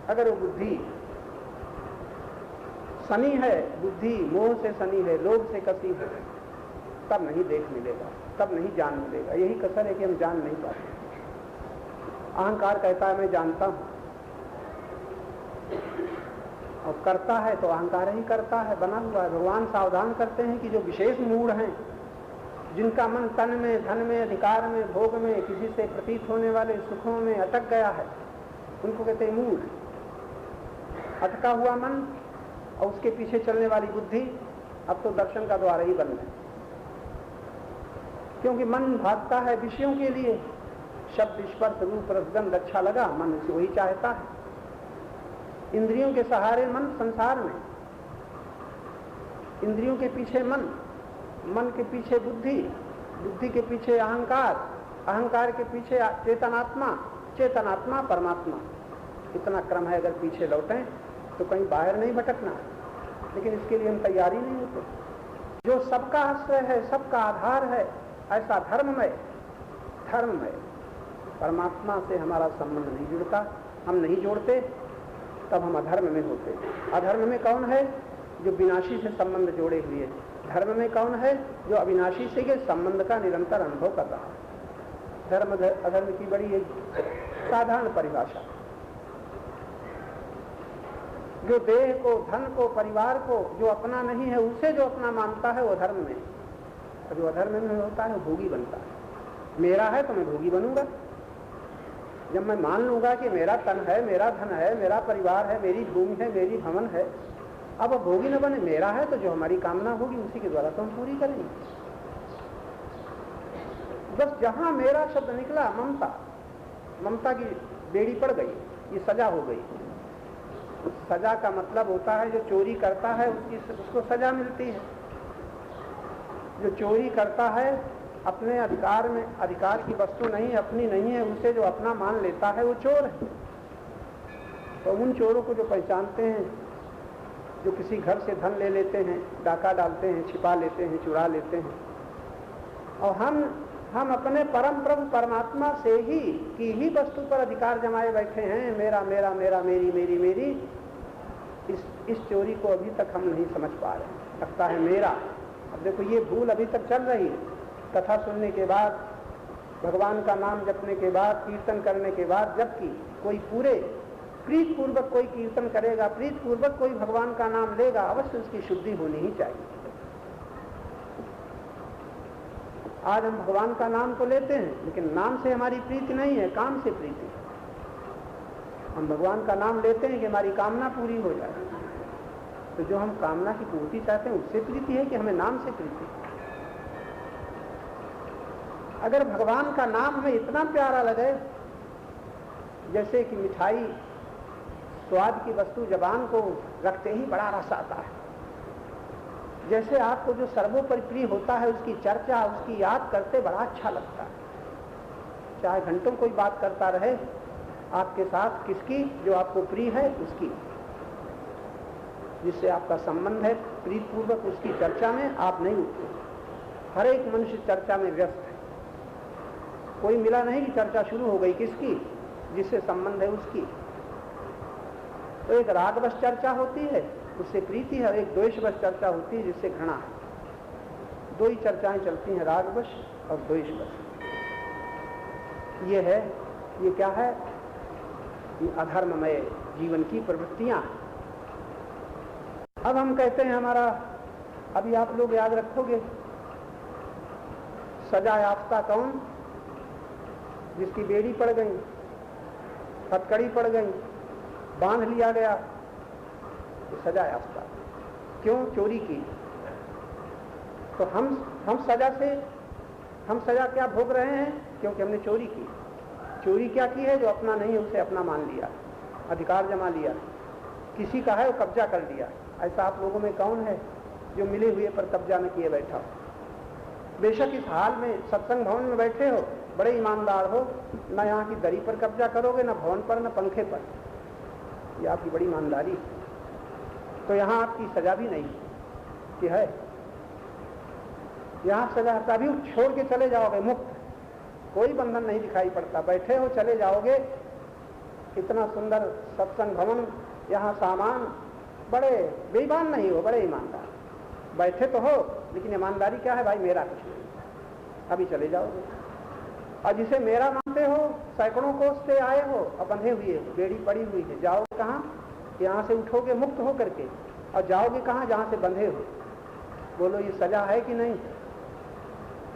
अगर वो बुद्धि सनी है, बुद्धि मोह से सनी है, लोभ से कसी है, तब नहीं देख मिलेगा, तब नहीं जान मिलेगा। यही कसर है कि हम जान नहीं पाते। अहंकार कहता है मैं जानता हूं, और करता है तो अहंकार ही करता है, बना हुआ है। भगवान सावधान करते हैं कि जो विशेष मूढ़ हैं, जिनका मन तन में, धन में, अधिकार में, भोग में, किसी से प्रतीत होने वाले सुखों में अटक गया है, उनको कहते हैं मूढ़। अटका हुआ मन और उसके पीछे चलने वाली बुद्धि अब तो दर्शन का द्वार ही बंद है, क्योंकि मन भागता है विषयों के लिए। शब्द, स्पर्श, रूप, रसगंध अच्छा लगा, मन उसे वही चाहता है। इंद्रियों के सहारे मन संसार में, इंद्रियों के पीछे मन, मन के पीछे बुद्धि, बुद्धि के पीछे अहंकार, अहंकार के पीछे चेतनात्मा, चेतनात्मा परमात्मा। इतना क्रम है। अगर पीछे लौटें तो कहीं बाहर नहीं भटकना, लेकिन इसके लिए हम तैयारी नहीं होते। जो सबका आश्रय है, सबका आधार है, ऐसा धर्ममय, धर्ममय परमात्मा से हमारा संबंध नहीं जुड़ता, हम नहीं जोड़ते, तब हम अधर्म में होते। अधर्म में कौन है? जो विनाशी से संबंध जोड़े हुए। धर्म में कौन है? जो अविनाशी से के संबंध का निरंतर अनुभव कर रहा है। धर्म अधर्म की बड़ी एक साधारण परिभाषा। जो देह को, धन को, परिवार को जो अपना नहीं है, उसे जो अपना मानता है वो धर्म में, और जो अधर्म में होता है वो भोगी बनता है। मेरा है तो मैं भोगी बनूंगा। जब मैं मान लूंगा कि मेरा तन है, मेरा धन है, मेरा परिवार है, मेरी भूमि है, मेरी भवन है, अब भोगी न बने। मेरा है तो जो हमारी कामना होगी उसी के द्वारा तो हम पूरी करेंगे। बस जहां मेरा शब्द निकला, ममता, ममता की बेड़ी पड़ गई, ये सजा हो गई। सजा का मतलब होता है जो चोरी करता है उसको सजा मिलती है। जो चोरी करता है, अपने अधिकार में, अधिकार की वस्तु नहीं, अपनी नहीं है, उसे जो अपना मान लेता है वो चोर है। तो उन चोरों को जो पहचानते हैं, जो किसी घर से धन ले लेते हैं, डाका डालते हैं, छिपा लेते हैं, चुरा लेते हैं, और हम अपने परम प्रभु परमात्मा से ही की ही वस्तु पर अधिकार जमाए बैठे हैं। मेरा मेरा मेरा, मेरी मेरी मेरी। इस चोरी को अभी तक हम नहीं समझ पा रहे। लगता है मेरा। अब देखो ये भूल अभी तक चल रही है। कथा सुनने के बाद, भगवान का नाम जपने के बाद, कीर्तन करने के बाद, जबकि कोई पूरे प्रीत पूर्वक कोई कीर्तन करेगा, प्रीत पूर्वक कोई भगवान का नाम लेगा, अवश्य उसकी शुद्धि होनी ही चाहिए। आज हम भगवान का नाम तो लेते हैं, लेकिन नाम से हमारी प्रीति नहीं है, काम से प्रीति है। हम भगवान का नाम लेते हैं कि हमारी कामना पूरी हो जाए, तो जो हम कामना की पूर्ति चाहते हैं उससे प्रीति है कि हमें नाम से प्रीति है। अगर भगवान का नाम हमें इतना प्यारा लगे, जैसे कि मिठाई स्वाद की वस्तु जबान को रखते ही बड़ा रस आता है, जैसे आपको जो सर्वोपरि प्रिय होता है उसकी चर्चा, उसकी याद करते बड़ा अच्छा लगता है। चाहे घंटों कोई बात करता रहे आपके साथ, किसकी? जो आपको प्रिय है उसकी, जिससे आपका संबंध है प्रीतपूर्वक, उसकी चर्चा में आप नहीं उठते। हर एक मनुष्य चर्चा में व्यस्त है। कोई मिला नहीं कि चर्चा शुरू हो गई। किसकी? जिससे संबंध है उसकी। तो एक रागवश चर्चा होती है, उससे प्रीति है, एक द्वेषवश चर्चा होती है जिससे घृणा है। दो ही चर्चाएं चलती हैं, रागवश और द्वेषवश। ये है, ये क्या है? ये अधर्ममय जीवन की प्रवृत्तियां। अब हम कहते हैं हमारा, अभी आप लोग याद रखोगे, सजा याफ्ता कौन? जिसकी बेड़ी पड़ गई, हथकड़ी पड़ गई, बांध लिया गया, तो सजा याफ्ता। क्यों? चोरी की। तो हम सजा क्या भोग रहे हैं? क्योंकि हमने चोरी की। चोरी क्या की है? जो अपना नहीं है उसे अपना मान लिया, अधिकार जमा लिया, किसी का है वो कब्जा कर लिया। ऐसा आप लोगों में कौन है जो मिले हुए पर कब्जा न किए बैठा हो? बेशक इस हाल में सत्संग भवन में बैठे हो, बड़े ईमानदार हो, न यहाँ की दरी पर कब्जा करोगे, न भवन पर, न पंखे पर। ये आपकी बड़ी ईमानदारी। तो यहाँ आपकी सजा भी नहीं कि है, यहाँ सजा तभी छोड़ के चले जाओगे मुक्त, कोई बंधन नहीं दिखाई पड़ता। बैठे हो, चले जाओगे, इतना सुंदर सत्संग भवन, यहाँ सामान, बड़े बेईमान नहीं हो, बड़े ईमानदार बैठे तो हो, लेकिन ईमानदारी क्या है भाई, मेरा कुछ नहीं, अभी चले जाओगे। और जिसे मेरा मानते हो, सैकड़ों कोस से आए हो और बंधे हुए हो, बेड़ी पड़ी हुई है, जाओगे कहाँ? यहाँ से उठोगे मुक्त हो करके और जाओगे कहाँ? जहाँ से बंधे हो। बोलो ये सजा है कि नहीं?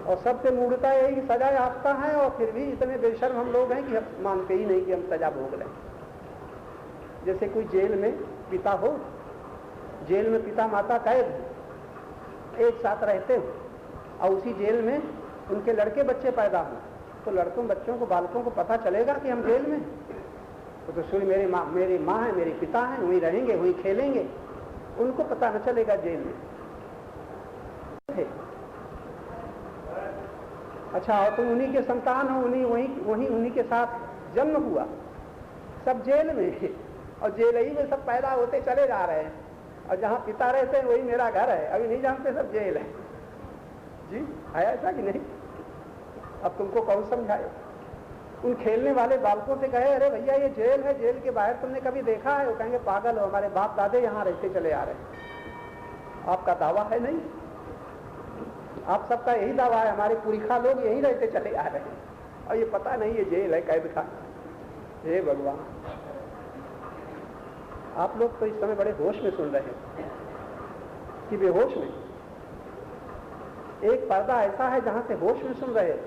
और सबसे मूर्खता यही कि सजा याफ्ता है, और फिर भी इतने बेशर्म हम लोग हैं कि हम मानते ही नहीं कि हम सजा भोग रहे हैं। जैसे कोई जेल में पिता हो, जेल में पिता माता कैद एक साथ रहते हो, और उसी जेल में उनके लड़के बच्चे पैदा हो, तो लड़कों बच्चों को, बालकों को पता चलेगा कि हम जेल में, तो सुन मेरी माँ है, मेरे पिता हैं, वहीं रहेंगे, वहीं खेलेंगे, उनको पता न चलेगा जेल में। अच्छा, और तुम उन्हीं के संतान हो, उन्हीं के साथ जन्म हुआ, सब जेल में, और जेल ही में सब पैदा होते चले जा रहे हैं, और जहाँ पिता रहते हैं वही मेरा घर है, अभी नहीं जानते सब जेल है। जी है ऐसा कि नहीं? अब तुमको कौन समझाए? उन खेलने वाले बालकों से कहे अरे भैया ये जेल है, जेल के बाहर तुमने कभी देखा है? वो कहेंगे पागल हो, हमारे बाप दादे यहाँ रहते चले आ रहे हैं। आपका दावा है नहीं? आप सबका यही दावा है, हमारे पुरखा लोग यहीं रहते चले आ रहे हैं, और ये पता नहीं ये जेल है, कैद खाना। हे भगवान, आप लोग तो इस समय बड़े होश में सुन रहे हैं कि बेहोश में। एक पर्दा ऐसा है जहां से होश में सुन रहे हैं,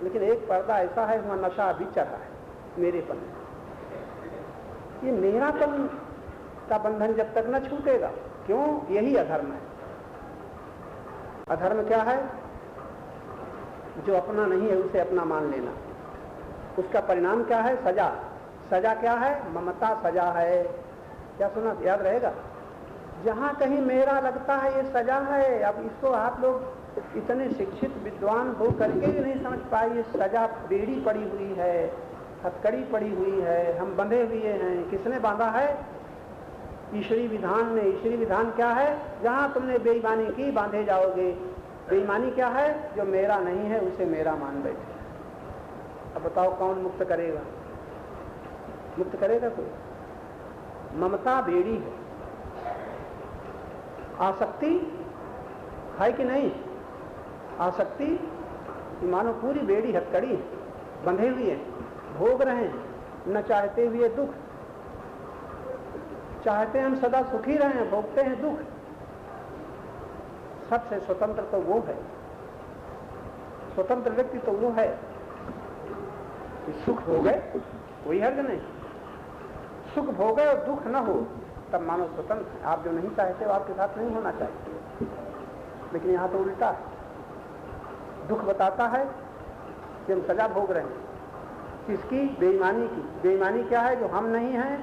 लेकिन एक पर्दा ऐसा है वहां नशा अभी चढ़ा है, मेरेपन। ये मेरापन का बंधन जब तक न छूटेगा, क्यों? यही अधर्म है। अधर्म क्या है? जो अपना नहीं है उसे अपना मान लेना। उसका परिणाम क्या है? सजा। सजा क्या है? ममता सजा है। क्या सुना? याद रहेगा? जहां कहीं मेरा लगता है ये सजा है। अब इसको आप लोग इतने शिक्षित विद्वान हो करके भी नहीं समझ पाए, ये सजा बेड़ी पड़ी हुई है, हथकड़ी पड़ी हुई है, हम बंधे हुए हैं। किसने बांधा है? ईश्वरी विधान ने। ईश्वरी विधान क्या है? जहां तुमने बेईमानी की बांधे जाओगे। बेईमानी क्या है? जो मेरा नहीं है उसे मेरा मान बैठे। अब बताओ कौन मुक्त करेगा? मुक्त करेगा कोई? ममता बेड़ी है, आसक्ति है कि नहीं? आसक्ति मानो पूरी बेड़ी हथकड़ी है, बंधे हुए हैं, भोग रहे हैं, न चाहते हुए दुख। चाहते हैं हम सदा सुखी रहें, भोगते हैं दुख। सबसे स्वतंत्र तो वो है, स्वतंत्र व्यक्ति तो वो है। सुख हो गए कोई हर्ज नहीं, सुख भोगे और दुख न हो तब मानो स्वतंत्र। आप जो नहीं चाहते हो आपके साथ नहीं होना चाहिए, लेकिन यहाँ तो उल्टा है। दुख बताता है कि हम सजा भोग रहे हैं। किसकी? बेईमानी की। बेईमानी क्या है? जो हम नहीं हैं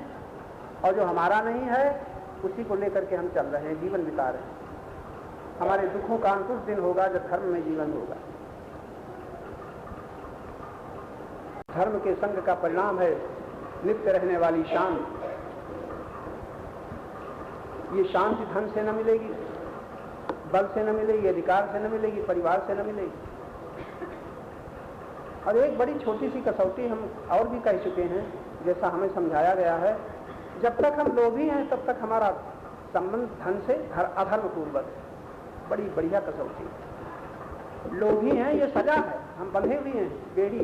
और जो हमारा नहीं है उसी को लेकर के हम चल रहे हैं, जीवन बिता रहे हैं। हमारे दुखों का अंत उस दिन होगा जब धर्म में जीवन होगा। धर्म के संग का परिणाम है नित्य रहने वाली शांति। ये शांति धन से न मिलेगी, बल से न मिलेगी, अधिकार से न मिलेगी, परिवार से न मिलेगी। और एक बड़ी छोटी सी कसौटी हम और भी कह चुके हैं, जैसा हमें समझाया गया है, जब तक हम लोभी हैं तब तक हमारा संबंध धन से अधर्म पूर्वक है। बड़ी बढ़िया कसौटी। लोभी हैं ये सजा है, हम बंधे हुए हैं, बेड़ी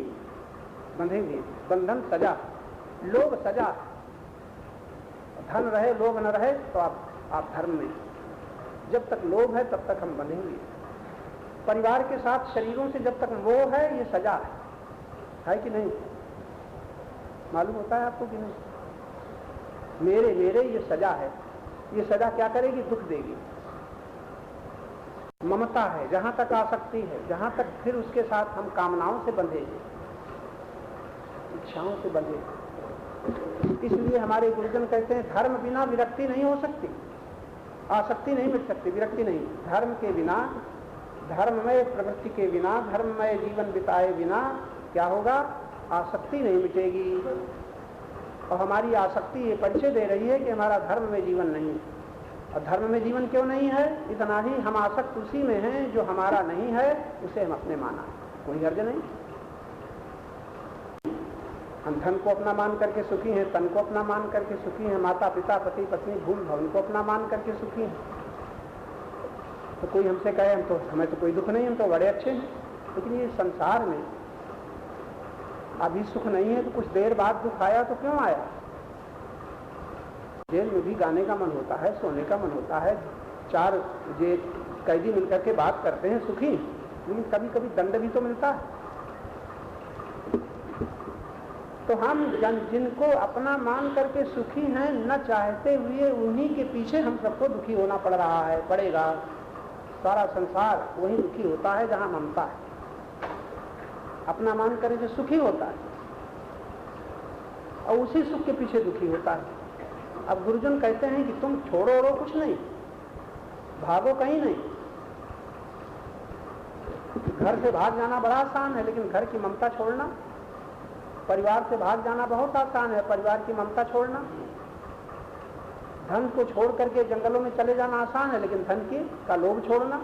बंधे हुए, बंधन सजा, लोभ सजा। धन रहे लोभ न रहे तो आप धर्म में। जब तक लोभ है तब तक हम बंधे हुए। परिवार के साथ शरीरों से जब तक मोह है ये सजा है कि नहीं? मालूम होता है आपको कि नहीं? मेरे मेरे ये सजा है। ये सजा क्या करेगी? दुख देगी। ममता है, जहां तक आसक्ति है, जहां तक फिर उसके साथ हम कामनाओं से बंधे, इच्छाओं से बंधे। इसलिए हमारे गुरुजन कहते हैं धर्म बिना विरक्ति नहीं हो सकती, आसक्ति नहीं मिट सकती, विरक्ति नहीं। धर्म के बिना, धर्ममय प्रवृत्ति के बिना, धर्ममय जीवन बिताए बिना क्या होगा? आसक्ति नहीं मिटेगी। और हमारी आसक्ति ये परिचय दे रही है कि हमारा धर्म में जीवन नहीं है। और धर्म में जीवन क्यों नहीं है? इतना ही हम आसक्त उसी में हैं जो हमारा नहीं है, उसे हम अपने माना, कोई हर्ज नहीं। हम धन को अपना मान करके सुखी हैं, तन को अपना मान करके सुखी हैं, माता पिता पति पत्नी भूल भवन को अपना मान करके सुखी हैं। तो कोई हमसे कहे हम तो हमें तो कोई दुख नहीं, हम तो बड़े अच्छे हैं। लेकिन ये संसार में अभी सुख नहीं है तो कुछ देर बाद दुख आया तो क्यों आया? जेल में भी गाने का मन होता है, सोने का मन होता है, 4 कैदी मिलकर के बात करते हैं सुखी, लेकिन कभी कभी दंड भी तो मिलता है। तो हम जिनको अपना मान करके सुखी हैं, न चाहते हुए उन्हीं के पीछे हम सबको दुखी होना पड़ रहा है, पड़ेगा। सारा संसार वही दुखी होता है जहां ममता है। अपना मान करके जो सुखी होता है और उसी सुख के पीछे दुखी होता है। अब गुरुजन कहते हैं कि तुम छोड़ो ओढ़ो कुछ नहीं, भागो कहीं नहीं। घर से भाग जाना बड़ा आसान है, लेकिन घर की ममता छोड़ना, परिवार से भाग जाना बहुत आसान है, परिवार की ममता छोड़ना। धन को छोड़ करके जंगलों में चले जाना आसान है, लेकिन धन का लोभ छोड़ना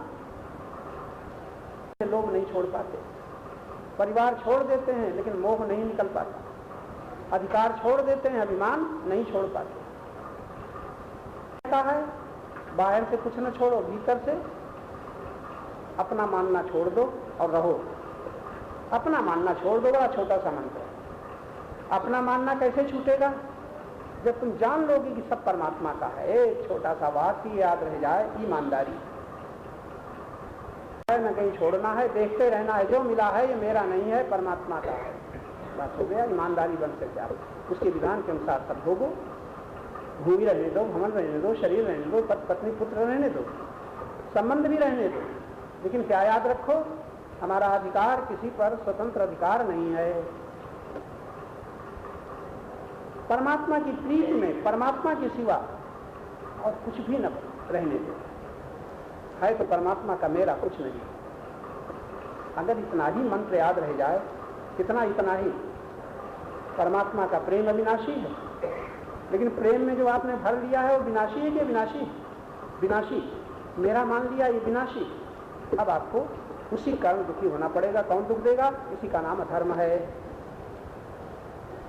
लोग नहीं छोड़ पाते। परिवार छोड़ देते हैं लेकिन मोह नहीं निकल पाता। अधिकार छोड़ देते हैं, अभिमान नहीं छोड़ पाते। है बाहर से कुछ न छोड़ो, भीतर से अपना मानना छोड़ दो और रहो। अपना मानना छोड़ दो, बड़ा छोटा सा मंत्र। अपना मानना कैसे छूटेगा? जब तुम जान लोगे कि सब परमात्मा का है। एक छोटा सा बात ही याद रह जाए, ईमानदारी न कहीं छोड़ना है, देखते रहना है जो मिला है ये मेरा नहीं है, परमात्मा का है। बात हो गया। ईमानदारी बन से क्या, उसके विधान के अनुसार सब भोगो। भूमि रहने दो, भवन रहने दो, शरीर रहने दो, पत्नी पुत्र रहने दो, संबंध भी रहने दो, लेकिन क्या याद रखो, हमारा अधिकार किसी पर स्वतंत्र अधिकार नहीं है। परमात्मा की प्रीति में परमात्मा के सिवा और कुछ भी न रहने दो। है तो परमात्मा का, मेरा कुछ नहीं। अगर इतना ही मंत्र याद रह जाए, कितना इतना ही, परमात्मा का प्रेम अविनाशी है, लेकिन प्रेम में जो आपने भर लिया है वो विनाशी है कि विनाशी? विनाशी। मेरा मान लिया ये विनाशी। अब आपको उसी कारण दुखी होना पड़ेगा। कौन दुख देगा? इसी का नाम अधर्म है।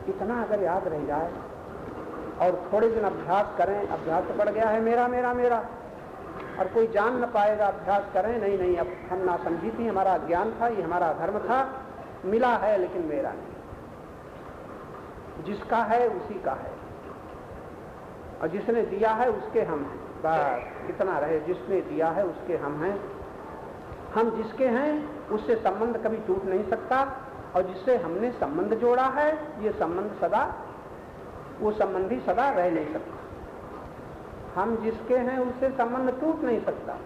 इतना अगर याद रह जाए और थोड़े दिन अभ्यास करें, अभ्यास तो पड़ गया है मेरा मेरा मेरा, और कोई जान न पाएगा, अभ्यास करें, नहीं नहीं अब हम ना समझी थी, हमारा ज्ञान था, ये हमारा धर्म था, मिला है लेकिन मेरा नहीं। जिसका है उसी का है, और जिसने दिया है उसके हम हैं। बस इतना रहे, जिसने दिया है उसके हम हैं। हम जिसके हैं उससे संबंध कभी टूट नहीं सकता, और जिससे हमने संबंध जोड़ा है ये संबंध सदा, वो संबंधी सदा रह नहीं सकता। हम जिसके हैं उससे संबंध टूट नहीं सकता,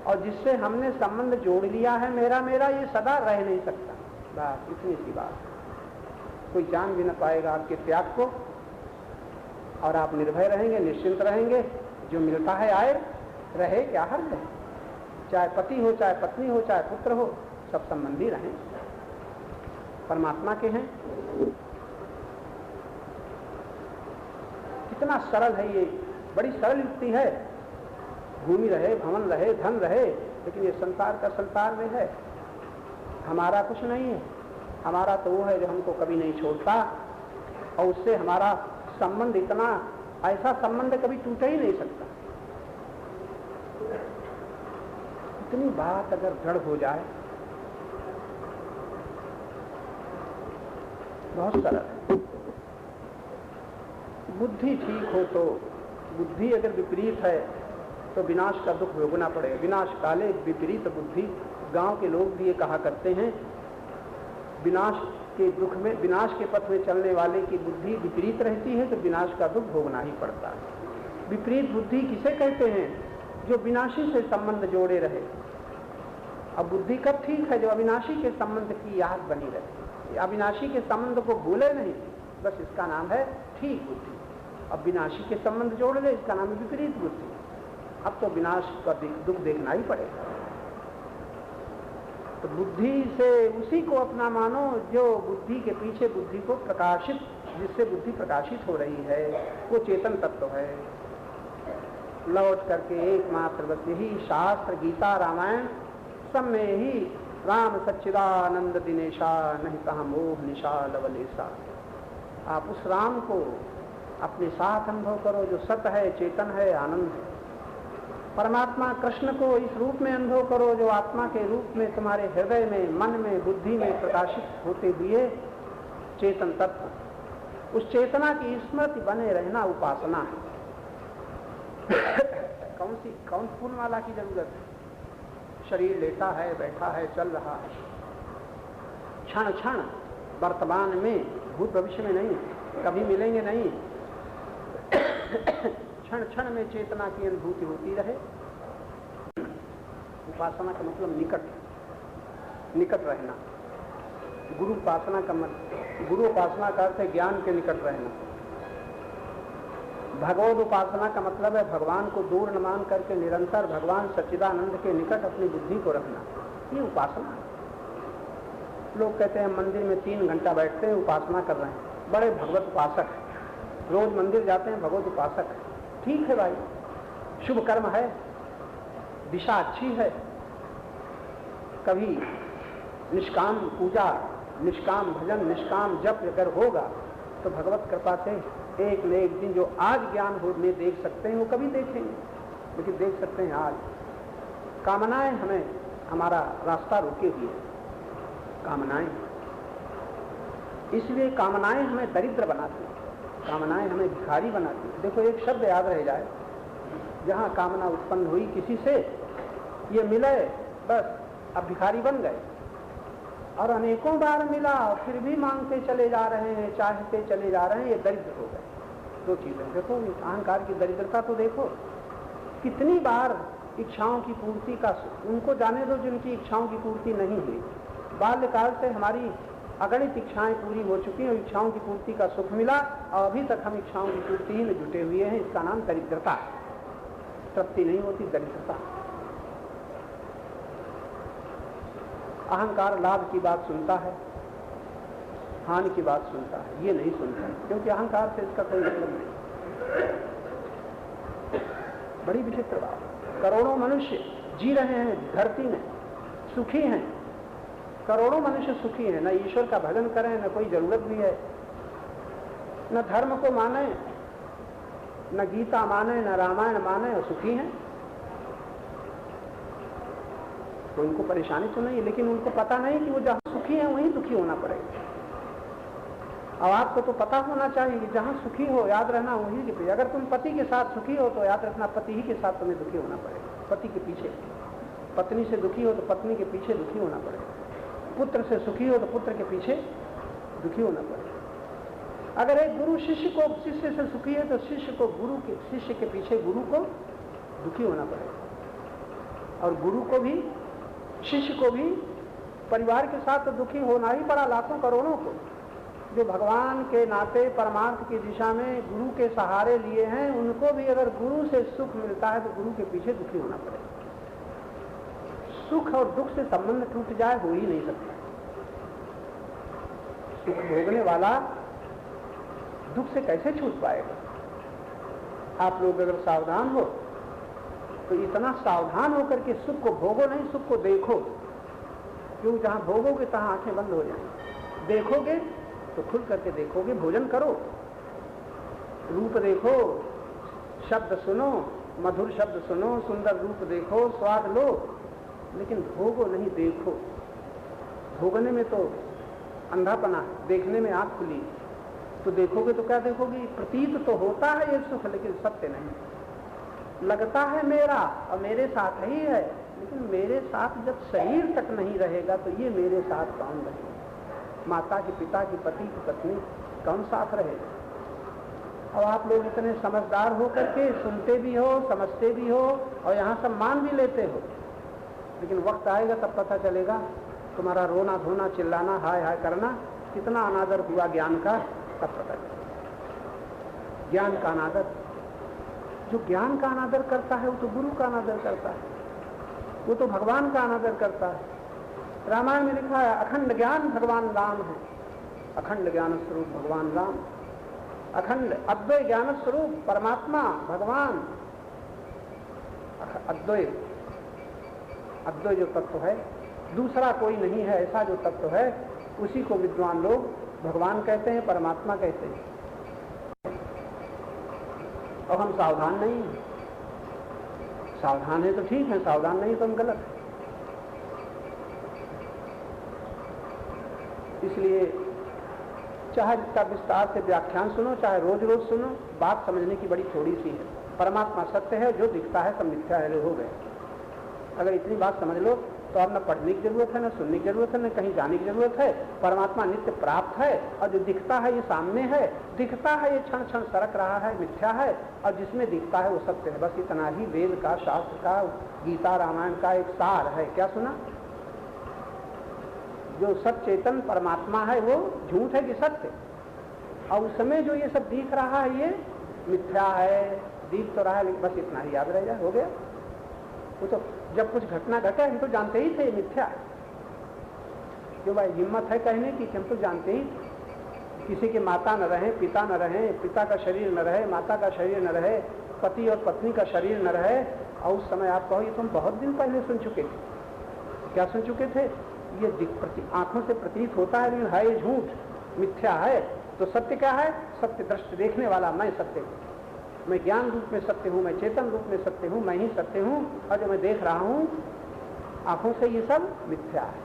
और जिससे हमने संबंध जोड़ लिया है मेरा मेरा, ये सदा रह नहीं सकता। बस इतनी सी बात। कोई जान भी न पाएगा आपके त्याग को, और आप निर्भय रहेंगे, निश्चिंत रहेंगे। जो मिलता है आए, रहे, क्या हर्ज है? चाहे पति हो, चाहे पत्नी हो, चाहे पुत्र हो, सब संबंधी रहें, परमात्मा के हैं। कितना सरल है ये, बड़ी सरल युक्ति है। भूमि रहे, भवन रहे, धन रहे, लेकिन ये संसार का संसार में है। हमारा कुछ नहीं है। हमारा तो वो है जो हमको कभी नहीं छोड़ता, और उससे हमारा संबंध इतना, ऐसा संबंध कभी टूट ही नहीं सकता। इतनी बात अगर दृढ़ हो जाए, बहुत सरल है। बुद्धि ठीक हो तो, बुद्धि अगर विपरीत है तो विनाश का दुख भोगना पड़ेगा। विनाश काले विपरीत बुद्धि। गांव के लोग भी ये कहा करते हैं, विनाश के दुख में, विनाश के पथ में चलने वाले की बुद्धि विपरीत रहती है तो विनाश का दुख भोगना ही पड़ता है। विपरीत बुद्धि किसे कहते हैं? जो विनाशी से संबंध जोड़े रहे। अब बुद्धि कब ठीक है? जो अविनाशी के संबंध की याद बनी रहे, अविनाशी के संबंध को भूले नहीं, बस इसका नाम है ठीक बुद्धि। अब विनाशी के संबंध जोड़ ले, इसका नाम है विपरीत बुद्धि। अब तो विनाश का दुख देखना ही पड़ेगा। तो बुद्धि से उसी को अपना मानो जो बुद्धि के पीछे बुद्धि को प्रकाशित, जिससे बुद्धि प्रकाशित हो रही है, वो चेतन तत्व है। लौट करके एकमात्र बस यही शास्त्र, गीता, रामायण, सब में ही राम सच्चिदानंद दिनेशा, नहीं कहा मोह निशा लवलेशा। आप उस राम को अपने साथ अनुभव करो जो सत है, चेतन है, आनंद है। परमात्मा कृष्ण को इस रूप में अनुभव करो जो आत्मा के रूप में तुम्हारे हृदय में, मन में, बुद्धि में प्रकाशित होते हुए चेतन तत्व। उस चेतना की स्मृति बने रहना उपासना है। कौन फूलमाला की जरूरत है? शरीर लेटा है, बैठा है, चल रहा है, क्षण क्षण वर्तमान में, भूत भविष्य में नहीं, कभी मिलेंगे नहीं, क्षण क्षण में चेतना की अनुभूति होती रहे। उपासना का मतलब निकट रहना। गुरु उपासना का अर्थ है ज्ञान के निकट रहना। भगवद उपासना का मतलब है भगवान को दूर न मान करके निरंतर भगवान सच्चिदानंद के निकट अपनी बुद्धि को रखना। ये उपासना है। लोग कहते हैं मंदिर में 3 घंटा बैठते हैं, उपासना कर रहे हैं, बड़े भगवत उपासक हैं, रोज मंदिर जाते हैं, भगवत उपासक है। ठीक है भाई, शुभ कर्म है, दिशा अच्छी है। कभी निष्काम पूजा, निष्काम भजन, निष्काम जप अगर होगा तो भगवत कृपा से एक न एक दिन जो आज ज्ञान होने देख सकते हैं वो कभी देखेंगे, लेकिन देख सकते हैं आज। कामनाएं हमें हमारा रास्ता रोके हुए, कामनाएं, इसलिए कामनाएं हमें दरिद्र बनाती हैं, कामनाएं हमें भिखारी बनाती हैं। देखो एक शब्द याद रह जाए, जहां कामना उत्पन्न हुई किसी से, ये मिले बस अब भिखारी बन गए, और अनेकों बार मिला फिर भी मांगते चले जा रहे हैं, चाहते चले जा रहे हैं, ये दरिद्र हो गए। 2 चीजें देखो, अहंकार की दरिद्रता तो देखो, कितनी बार इच्छाओं की पूर्ति का, उनको जाने दो जिनकी इच्छाओं की पूर्ति नहीं हुई। बाल्यकाल से हमारी अगणित इच्छाएं पूरी हो चुकी हैं, इच्छाओं की पूर्ति का सुख मिला और अभी तक हम इच्छाओं की पूर्ति ही में जुटे हुए हैं। इसका नाम दरिद्रता है। तृप्ति नहीं होती, दरिद्रता। अहंकार लाभ की बात सुनता है, हानि की बात सुनता है, ये नहीं सुनता है, क्योंकि अहंकार से इसका कोई मतलब नहीं। बड़ी विचित्र बात। करोड़ों मनुष्य जी रहे हैं धरती में, सुखी हैं, करोड़ों मनुष्य सुखी हैं, न ईश्वर का भजन करें, न कोई जरूरत भी है, न धर्म को माने, न गीता माने, न रामायण माने, और सुखी हैं। तो उनको परेशानी तो नहीं, लेकिन उनको पता नहीं कि वो जहां सुखी है वहीं दुखी होना पड़ेगा। अब आपको तो पता होना चाहिए कि जहां सुखी हो याद रहना वहीं के पीछे। अगर तुम पति के साथ सुखी हो तो याद रखना पति ही के साथ तुम्हें दुखी होना पड़ेगा, पति के पीछे। पत्नी से दुखी हो तो पत्नी के पीछे दुखी होना पड़ेगा। पुत्र से सुखी हो तो पुत्र के पीछे दुखी होना पड़ेगा। अगर एक गुरु शिष्य से सुखी है तो शिष्य के पीछे गुरु को दुखी होना पड़ेगा। और गुरु को भी, शिष्य को भी परिवार के साथ तो दुखी होना ही पड़ा, लाखों करोड़ों को जो भगवान के नाते परमार्थ की दिशा में गुरु के सहारे लिए हैं, उनको भी अगर गुरु से सुख मिलता है तो गुरु के पीछे दुखी होना पड़ेगा। सुख और दुख से संबंध टूट जाए हो ही नहीं सकता। सुख भोगने वाला दुख से कैसे छूट पाएगा? आप लोग अगर सावधान हो तो इतना सावधान होकर के सुख को भोगो नहीं, सुख को देखो, क्यों जहां भोगोगे तहां आंखें बंद हो जाएंगी। देखोगे तो खुल करके देखोगे, भोजन करो, रूप देखो, शब्द सुनो, मधुर शब्द सुनो, सुंदर रूप देखो, स्वाद लो, लेकिन भोगो नहीं, देखो। भोगने में तो अंधापना है, देखने में आंख खुली, तो देखोगे तो क्या देखोगे? प्रतीत तो होता है ये सुख, लेकिन सत्य नहीं। लगता है मेरा और मेरे साथ ही है, लेकिन मेरे साथ जब शरीर तक नहीं रहेगा तो ये मेरे साथ कौन रहेगा? माता की, पिता की, पति की, पत्नी, कौन साथ रहेगा? और आप लोग इतने समझदार हो करके सुनते भी हो, समझते भी हो और यहाँ सब मान भी लेते हो, लेकिन वक्त आएगा तब पता चलेगा तुम्हारा रोना धोना, चिल्लाना, हाय हाय करना कितना अनादर हुआ ज्ञान का, तब पता चलेगा। ज्ञान का अनादर, जो ज्ञान का अनादर करता है वो तो गुरु का अनादर करता है, वो तो भगवान का अनादर करता है। रामायण में लिखा है अखंड ज्ञान भगवान राम है, अखंड ज्ञान स्वरूप भगवान राम, अखंड अद्वैत ज्ञान स्वरूप परमात्मा भगवान। अद्वैत, अद्वैत जो तत्व है, दूसरा कोई नहीं है, ऐसा जो तत्व है उसी को विद्वान लोग भगवान कहते हैं, परमात्मा कहते हैं, और हम सावधान नहीं हैं। सावधान है तो ठीक है, सावधान नहीं तो हम गलत है। इसलिए चाहे जितना विस्तार से व्याख्यान सुनो, चाहे रोज रोज सुनो, बात समझने की बड़ी थोड़ी सी है। परमात्मा सत्य है, जो दिखता है सब मिथ्या है, हो गए। अगर इतनी बात समझ लो तो अब न पढ़ने की जरूरत है, न सुनने की जरूरत है, न कहीं जाने की जरूरत है। परमात्मा नित्य प्राप्त है, और जो दिखता है ये सामने है, दिखता है ये क्षण क्षण सरक रहा है, मिथ्या है, और जिसमें दिखता है वो सत्य है। बस इतना ही वेद का, शास्त्र का, गीता रामायण का एक सार है। क्या सुना? जो सचेतन परमात्मा है वो झूठ है कि सत्य? और उस समय जो ये सब दिख रहा है ये मिथ्या है, दिख तो रहा है, लेकिन बस इतना ही याद रह जाए, हो गया। वो तो जब कुछ घटना घटा हम तो जानते ही थे ये मिथ्या है। क्यों भाई हिम्मत है कहने की कि हम तो जानते ही, किसी के माता न रहे, पिता न रहे, पिता का शरीर न रहे, माता का शरीर न रहे, पति और पत्नी का शरीर न रहे, और उस समय आप कहो ये तुम बहुत दिन पहले सुन चुके थे। क्या सुन चुके थे? ये आंखों से प्रतीत होता है, लेकिन है ये झूठ, मिथ्या है। तो सत्य क्या है? सत्य दृष्टि देखने वाला मैं सत्य हूँ, मैं ज्ञान रूप में सत्य हूँ, मैं चेतन रूप में सत्य हूँ, मैं ही सत्य हूँ, और जो मैं देख रहा हूँ आंखों से ये सब मिथ्या है।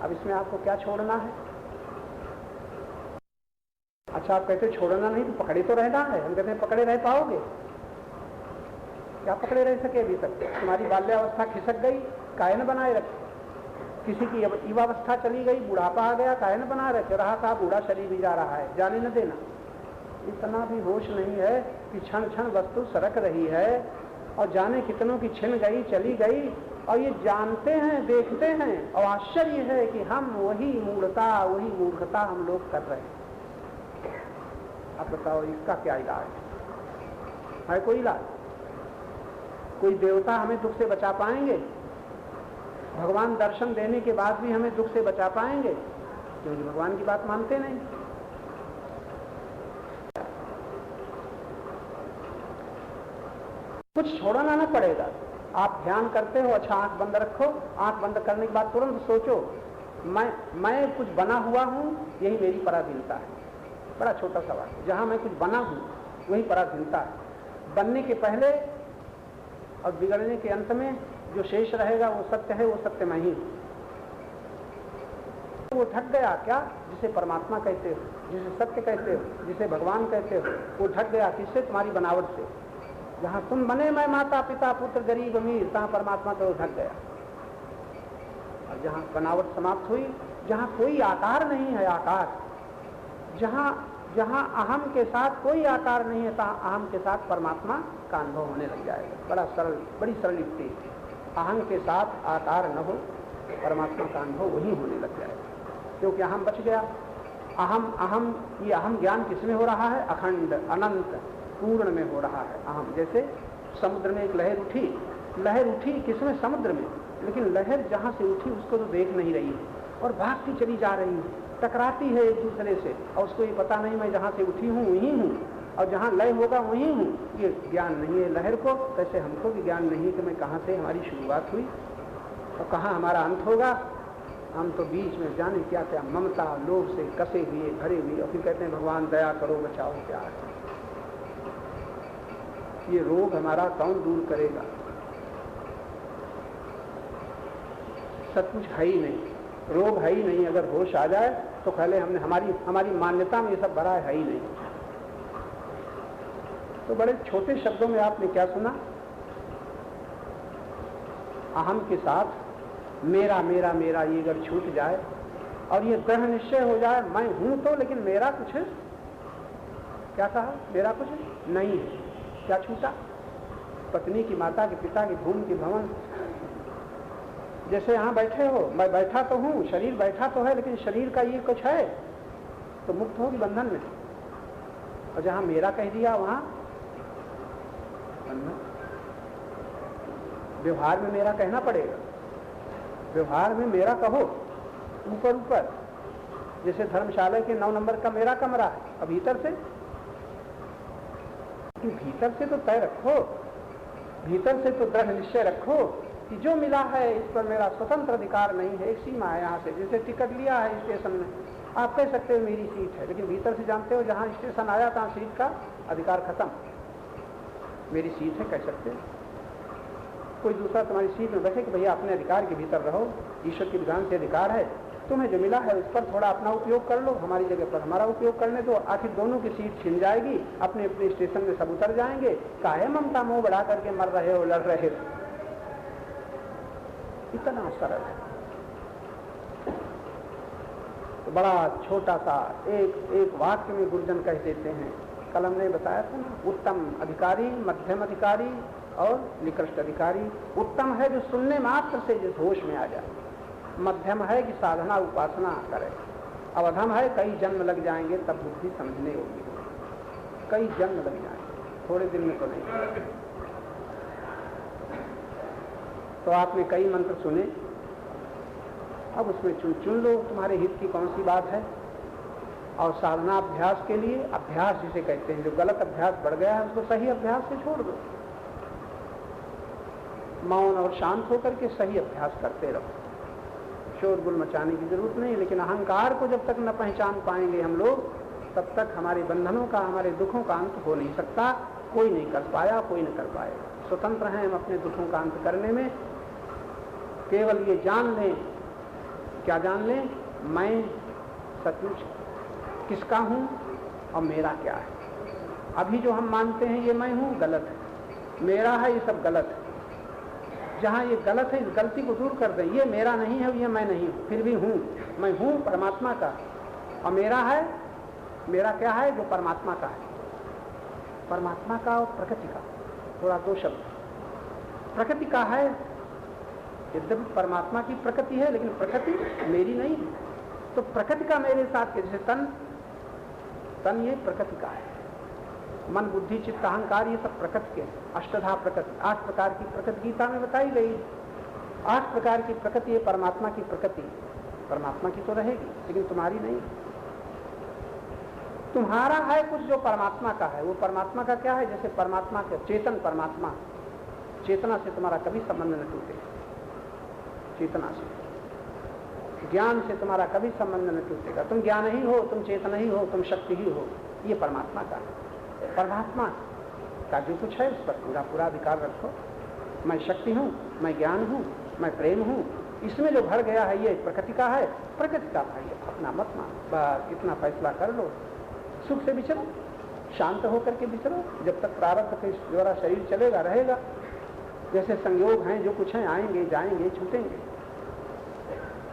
अब इसमें आपको क्या छोड़ना है? अच्छा आप कहते छोड़ना नहीं तो पकड़े तो रहना है। हम कहते हैं पकड़े रह पाओगे? क्या पकड़े रह सके? अभी तक तुम्हारी बाल्यावस्था खिसक गई, काहे न बनाए रखे? किसी की युवावस्था चली गई, बुढ़ापा आ गया, काहे न बना रखे? रहा था बूढ़ा शरीर भी जा रहा है, जाने न देना। इतना भी होश नहीं है कि क्षण क्षण वस्तु सरक रही है, और जाने कितनों की छिन गई, चली गई, और ये जानते हैं, देखते हैं, और आश्चर्य है कि हम वही मूर्खता हम लोग कर रहे हैं। अब बताओ इसका क्या इलाज है? कोई इलाज? कोई देवता हमें दुख से बचा पाएंगे? भगवान दर्शन देने के बाद भी हमें दुख से बचा पाएंगे? क्योंकि भगवान की बात मानते नहीं। कुछ छोड़ना ना पड़ेगा। आप ध्यान करते हो, अच्छा आंख बंद रखो, आंख बंद करने के बाद तुरंत सोचो मैं कुछ बना हुआ हूं, यही मेरी पराधीनता है। बड़ा छोटा सवाल, जहां मैं कुछ बना हूं वही पराधीनता है। बनने के पहले और बिगड़ने के अंत में जो शेष रहेगा वो सत्य है, वो सत्य मैं ही हूं। वो ढक गया क्या? जिसे परमात्मा कहते हो, जिसे सत्य कहते हो, जिसे भगवान कहते हो, वो ढक गया किससे? तुम्हारी बनावट से। जहां तुम बने मैं माता पिता पुत्र गरीब अमीर, तहां परमात्मा तो ढक गया। और जहां बनावट समाप्त हुई, जहां कोई आकार नहीं है, आकार, जहां अहम के साथ कोई आकार नहीं है, तहां अहम के साथ परमात्मा का अनुभव होने लग जाएगा। बड़ा सरल, बड़ी सरल युक्ति। अहम के साथ आकार न हो, परमात्मा का अनुभव वही होने लग जाएगा, क्योंकि अहम बच गया। अहम ये अहम ज्ञान किसमें हो रहा है? अखंड, अनंत, पूर्ण में हो रहा है अहम। जैसे समुद्र में एक लहर उठी किसमें? समुद्र में, लेकिन लहर जहां से उठी उसको तो देख नहीं रही है, और भागती चली जा रही है, टकराती है एक दूसरे से, और उसको ये पता नहीं मैं जहां से उठी हूं वहीं हूं, और जहां लय होगा वहीं हूं। ये ज्ञान नहीं है लहर को, तैसे हमको भी ज्ञान नहीं कि मैं कहां से हमारी शुरुआत हुई और कहां हमारा अंत होगा। हम तो बीच में जाने क्या क्या ममता लोभ से कसे हुए, भरे हुए, और फिर कहते हैं भगवान दया करो, बचाओ, प्यार। ये रोग हमारा कौन दूर करेगा? सब कुछ है ही नहीं, रोग है ही नहीं। अगर होश आ जाए तो पहले हमने हमारी मान्यता में ये सब भरा है ही नहीं। तो बड़े छोटे शब्दों में आपने क्या सुना? अहम के साथ मेरा मेरा मेरा ये अगर छूट जाए और ये दृढ़ निश्चय हो जाए, मैं हूं तो, लेकिन मेरा कुछ, क्या कहा? मेरा कुछ नहीं है। क्या छूटा? पत्नी की, माता की, पिता की, भूमि की, भवन। जैसे यहां बैठे हो, मैं बैठा तो हूं, शरीर बैठा तो है, लेकिन शरीर का ये कुछ है तो मुक्त होगी बंधन में। और जहां मेरा कह दिया वहां बंधन। व्यवहार में मेरा कहना पड़ेगा, व्यवहार में मेरा कहो, ऊपर ऊपर। जैसे धर्मशाला के 9 नंबर का मेरा कमरा है, अब भीतर से तो तय रखो, भीतर से तो दृढ़ निश्चय रखो कि जो मिला है इस पर मेरा स्वतंत्र अधिकार नहीं है। एक सीमा है यहाँ से, जैसे टिकट लिया है स्टेशन में, आप कह सकते हो मेरी सीट है, लेकिन भीतर से जानते हो जहां स्टेशन आया तहां सीट का अधिकार खत्म। मेरी सीट है कह सकते हो। कोई दूसरा तुम्हारी सीट में बैठे कि भैया अपने अधिकार के भीतर रहो, ईश्वर के विधान से अधिकार है, तुम्हें जो मिला है उस पर थोड़ा अपना उपयोग कर लो, हमारी जगह पर हमारा उपयोग करने दो। आखिर दोनों की सीट छिन जाएगी, अपने अपने स्टेशन में सब उतर जाएंगे। काहे ममता मोह बढ़ा करके मर रहे हो, लड़ रहे हो? इतना सरल है। तो बड़ा छोटा सा एक वाक्य में गुरुजन कह देते हैं, कल हमने बताया था ना, उत्तम अधिकारी, मध्यम अधिकारी और निकृष्ट अधिकारी। उत्तम है जो सुनने मात्र से जिस होश में आ जाए, मध्यम है कि साधना उपासना करे, अवधम है कई जन्म लग जाएंगे तब बुद्धि समझने होगी। कई जन्म लग जाएंगे, थोड़े दिन में तो नहीं। तो आपने कई मंत्र सुने, अब उसमें चुन लो तुम्हारे हित की कौन सी बात है। और साधना अभ्यास के लिए, अभ्यास जिसे कहते हैं, जो गलत अभ्यास बढ़ गया है उसको सही अभ्यास से छोड़ दो। मौन और शांत होकर के सही अभ्यास करते रहो, शोरगुल मचाने की जरूरत नहीं। लेकिन अहंकार को जब तक न पहचान पाएंगे हम लोग, तब तक हमारे बंधनों का, हमारे दुखों का अंत हो नहीं सकता। कोई नहीं कर पाया, कोई नहीं कर पाएगा। स्वतंत्र हैं हम अपने दुखों का अंत करने में। केवल ये जान लें, क्या जान लें? मैं सचमुच किसका हूं और मेरा क्या है। अभी जो हम मानते हैं ये मैं हूं, गलत है। मेरा है, ये सब गलत है। जहां ये गलत है, इस गलती को दूर कर दें। ये मेरा नहीं है, ये मैं नहीं हूं, फिर भी हूं। मैं हूं परमात्मा का, और मेरा है, मेरा क्या है? जो परमात्मा का है। परमात्मा का और प्रकृति का, थोड़ा दो शब्द। प्रकृति का है, यद्यपि परमात्मा की प्रकृति है, लेकिन प्रकृति मेरी नहीं है। तो प्रकृति का मेरे साथ, जैसे तन ये प्रकृति का है। मन, बुद्धि, चित्त, अहंकार, ये सब प्रकृति के, अष्टधा प्रकृति, 8 प्रकार की प्रकृति गीता में बताई गई। 8 प्रकार की प्रकृति है परमात्मा की प्रकृति। परमात्मा की तो रहेगी, लेकिन तुम्हारी नहीं। तुम्हारा है कुछ जो परमात्मा का है। वो परमात्मा का क्या है? जैसे परमात्मा के चेतन परमात्मा, चेतना से तुम्हारा कभी संबंध न टूटे। चेतना से, ज्ञान से तुम्हारा कभी संबंध न टूटेगा। तुम ज्ञान ही हो, तुम चेतन ही हो, तुम शक्ति ही हो। ये परमात्मा का है। परमात्मा का जो कुछ है उस पर पूरा पूरा अधिकार रखो। मैं शक्ति हूँ, मैं ज्ञान हूँ, मैं प्रेम हूँ। इसमें जो भर गया है ये प्रकृति का है। प्रकृति का भाई अपना मत मान, बस इतना फैसला कर लो। सुख से विचरो, शांत होकर के विचरो। जब तक प्रारब्ध के द्वारा शरीर चलेगा रहेगा। जैसे संयोग हैं, जो कुछ हैं, आएंगे जाएंगे, छूटेंगे।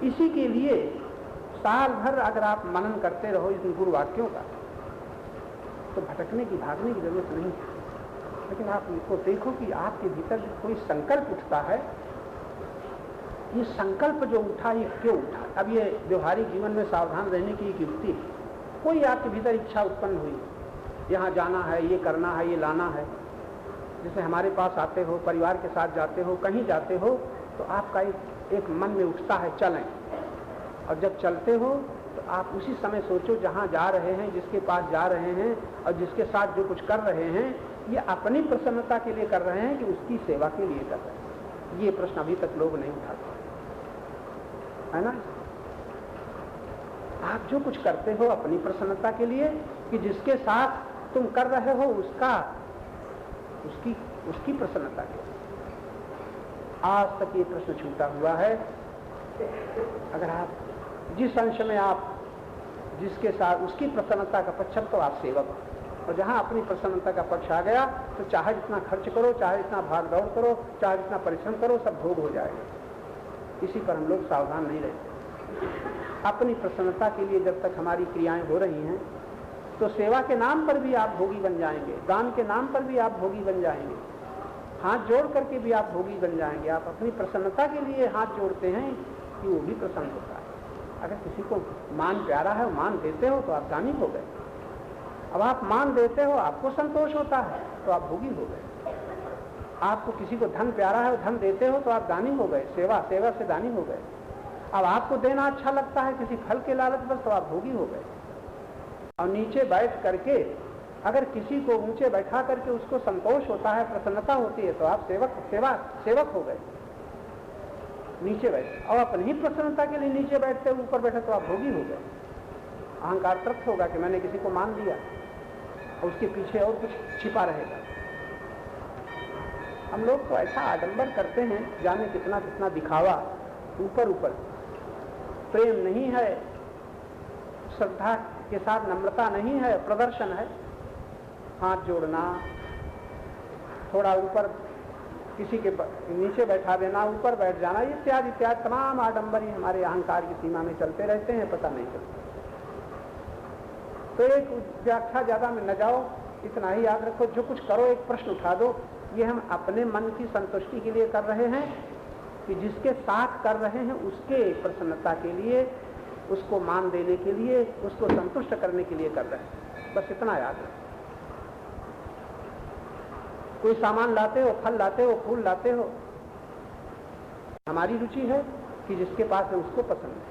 इसी के लिए साल भर अगर आप मनन करते रहो इन गुरु वाक्यों का, तो भटकने की, भागने की जरूरत नहीं है। लेकिन आप इसको देखो कि आपके भीतर कोई संकल्प उठता है। ये संकल्प जो उठा, ये क्यों उठा? अब ये व्यवहारिक जीवन में सावधान रहने की एक युक्ति है। कोई आपके भीतर इच्छा उत्पन्न हुई, यहाँ जाना है, ये करना है, ये लाना है। जैसे हमारे पास आते हो, परिवार के साथ जाते हो, कहीं जाते हो, तो आपका एक मन में उठता है चलें। और जब चलते हो तो आप उसी समय सोचो जहाँ जा रहे हैं, जिसके पास जा रहे हैं और जिसके साथ जो कुछ कर रहे हैं, ये अपनी प्रसन्नता के लिए कर रहे हैं कि उसकी सेवा के लिए कर रहे हैं। ये प्रश्न अभी तक लोग नहीं उठाते, है ना? आप जो कुछ करते हो अपनी प्रसन्नता के लिए, कि जिसके साथ तुम कर रहे हो उसकी प्रसन्नता के लिए। आज तक ये प्रश्न छूटा हुआ है। अगर आप जिस अंश में आप जिसके साथ उसकी प्रसन्नता का पक्ष, तो आप सेवक हो। और जहां अपनी प्रसन्नता का पक्ष आ गया, तो चाहे जितना खर्च करो, चाहे जितना भाग दौड़ करो, चाहे जितना परिश्रम करो, सब भोग हो जाएगा। इसी पर हम लोग सावधान नहीं रहते। अपनी प्रसन्नता के लिए जब तक हमारी क्रियाएं हो रही हैं, तो सेवा के नाम पर भी आप भोगी बन जाएंगे, दान के नाम पर भी आप भोगी बन जाएंगे, हाथ जोड़ करके भी आप भोगी बन जाएंगे। आप अपनी प्रसन्नता के लिए हाथ जोड़ते हैं कि वो भी प्रसन्न होता है। अगर किसी को मान प्यारा है, मान देते हो, तो आप दानी हो गए। अब आप मान देते हो, आपको संतोष होता है, तो आप भोगी हो गए। आपको किसी को धन प्यारा है, धन देते हो, तो आप दानी हो गए। सेवा से दानी हो गए। अब आपको देना अच्छा लगता है किसी फल के लालच पर, तो आप भोगी हो गए। और नीचे बैठ करके अगर किसी को ऊंचे बैठा करके उसको संतोष होता है, प्रसन्नता होती है, तो आप सेवक हो गए। नीचे बैठे और अपनी प्रसन्नता के लिए नीचे बैठते, ऊपर बैठे, तो आप भोगी हो गए। अहंकार तृप्त होगा कि मैंने किसी को मान लिया, और उसके पीछे और कुछ छिपा रहेगा। हम लोग तो ऐसा आडंबर करते हैं, जाने कितना कितना दिखावा, ऊपर ऊपर प्रेम नहीं है, श्रद्धा के साथ नम्रता नहीं है, प्रदर्शन है, हाथ जोड़ना, थोड़ा ऊपर किसी के नीचे बैठा देना, ऊपर बैठ जाना, इत्यादि इत्यादि तमाम आडंबर ही हमारे अहंकार की सीमा में चलते रहते हैं, पता नहीं चलता। तो एक व्याख्या ज्यादा में न जाओ, इतना ही याद रखो, जो कुछ करो एक प्रश्न उठा दो, ये हम अपने मन की संतुष्टि के लिए कर रहे हैं कि जिसके साथ कर रहे हैं उसके प्रसन्नता के लिए, उसको मान देने के लिए, उसको संतुष्ट करने के लिए कर रहे हैं, बस इतना याद रखो। कोई सामान लाते हो, फल लाते हो, फूल लाते हो, हमारी रुचि है कि जिसके पास है उसको पसंद है।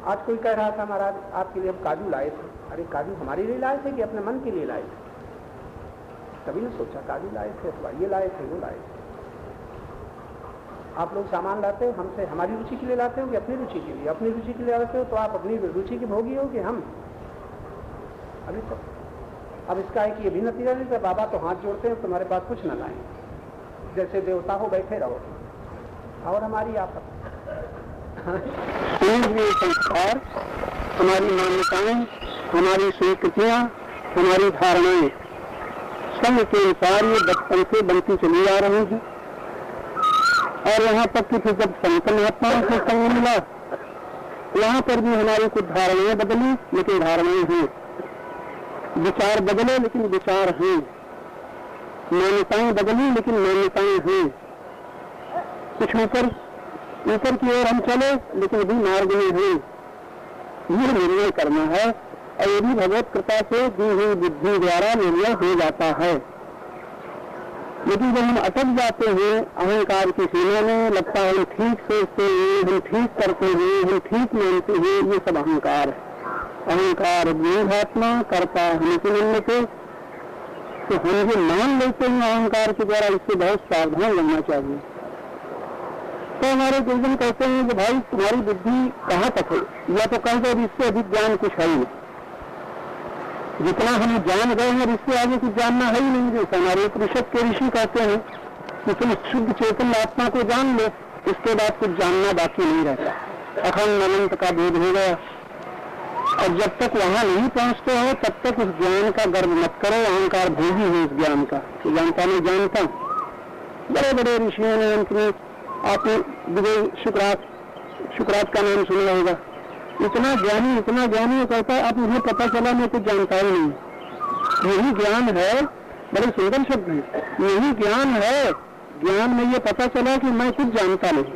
आज कोई कह रहा था महाराज आपके लिए हम काजू लाए थे। अरे काजू हमारे लिए लाए थे कि अपने मन के लिए लाए थे? कभी ना सोचा काजू लाए थे अथवा ये लाए थे वो लाए थे। आप लोग सामान लाते हो हमसे हमारी रुचि के लिए लाते हो कि अपनी रुचि के लिए? अपनी रुचि के लिए लाते हो तो आप अपनी रुचि के भोगी हो कि हम? अभी तो अब इसका है कि ये भी नतीजा नहीं, बाबा तो हाथ जोड़ते हैं तुम्हारे पास कुछ न लाए, जैसे देवता हो बैठे रहो, और हमारी आपत। संस्कार, हमारी मान्यताएं, हमारी स्वीकृतियां, हमारी धारणाएं संग के अनुसार ये बचपन से बनती चली आ रही है। और यहाँ तक कि फिर जब संत महात्माओं से संग मिला, वहां पर भी हमारी कुछ धारणाएं बदली, लेकिन धारणाएं हैं। विचार बदले लेकिन विचार हैं। मान्यताएं बदली लेकिन मान्यताएं हैं। कुछ ऊपर की ओर हम चले लेकिन भी मार्ग में हैं। ये निर्णय करना है, और ये भी भगवत कृपा से दी हुई बुद्धि द्वारा निर्णय हो जाता है। लेकिन जब हम अटक जाते हैं अहंकार की सीमा में, लगता है हम ठीक सोचते हैं, हम ठीक करते हैं, हम ठीक मानते हैं, ये सब अहंकार है। अहंकार द्विधात्मा करता हम के, तो हम जो मान लेते हैं अहंकार के द्वारा, इससे बहुत सावधान रहना चाहिए। तो हमारे गुरुजन कहते हैं कि भाई तुम्हारी बुद्धि कहाँ तक है, या तो कह दो इससे अधिक ज्ञान कुछ है ही नहीं। जितना हम जान गए हैं इससे आगे कुछ जानना है ही नहीं। जैसे हमारे उपनिषद के ऋषि कहते हैं कि तुम शुद्ध चेतन आत्मा को जान लो, इसके बाद कुछ जानना बाकी नहीं रहता। अखंड अनंत का भेद हो गया। और जब तक वहां नहीं पहुंचते हो तब तक उस ज्ञान का गर्व मत करो। अहंकार भोगी है उस ज्ञान का, तो जानता नहीं जानता। बड़े बड़े ऋषियों ने अंत में, आपने विजय शुक्रात का नाम सुना होगा, इतना ज्ञानी कहता है अब मुझे पता चला मैं कुछ जानता ही नहीं। यही ज्ञान है, बड़े सुंदर शब्द है, यही ज्ञान है। ज्ञान में ये पता चला कि मैं कुछ जानता नहीं।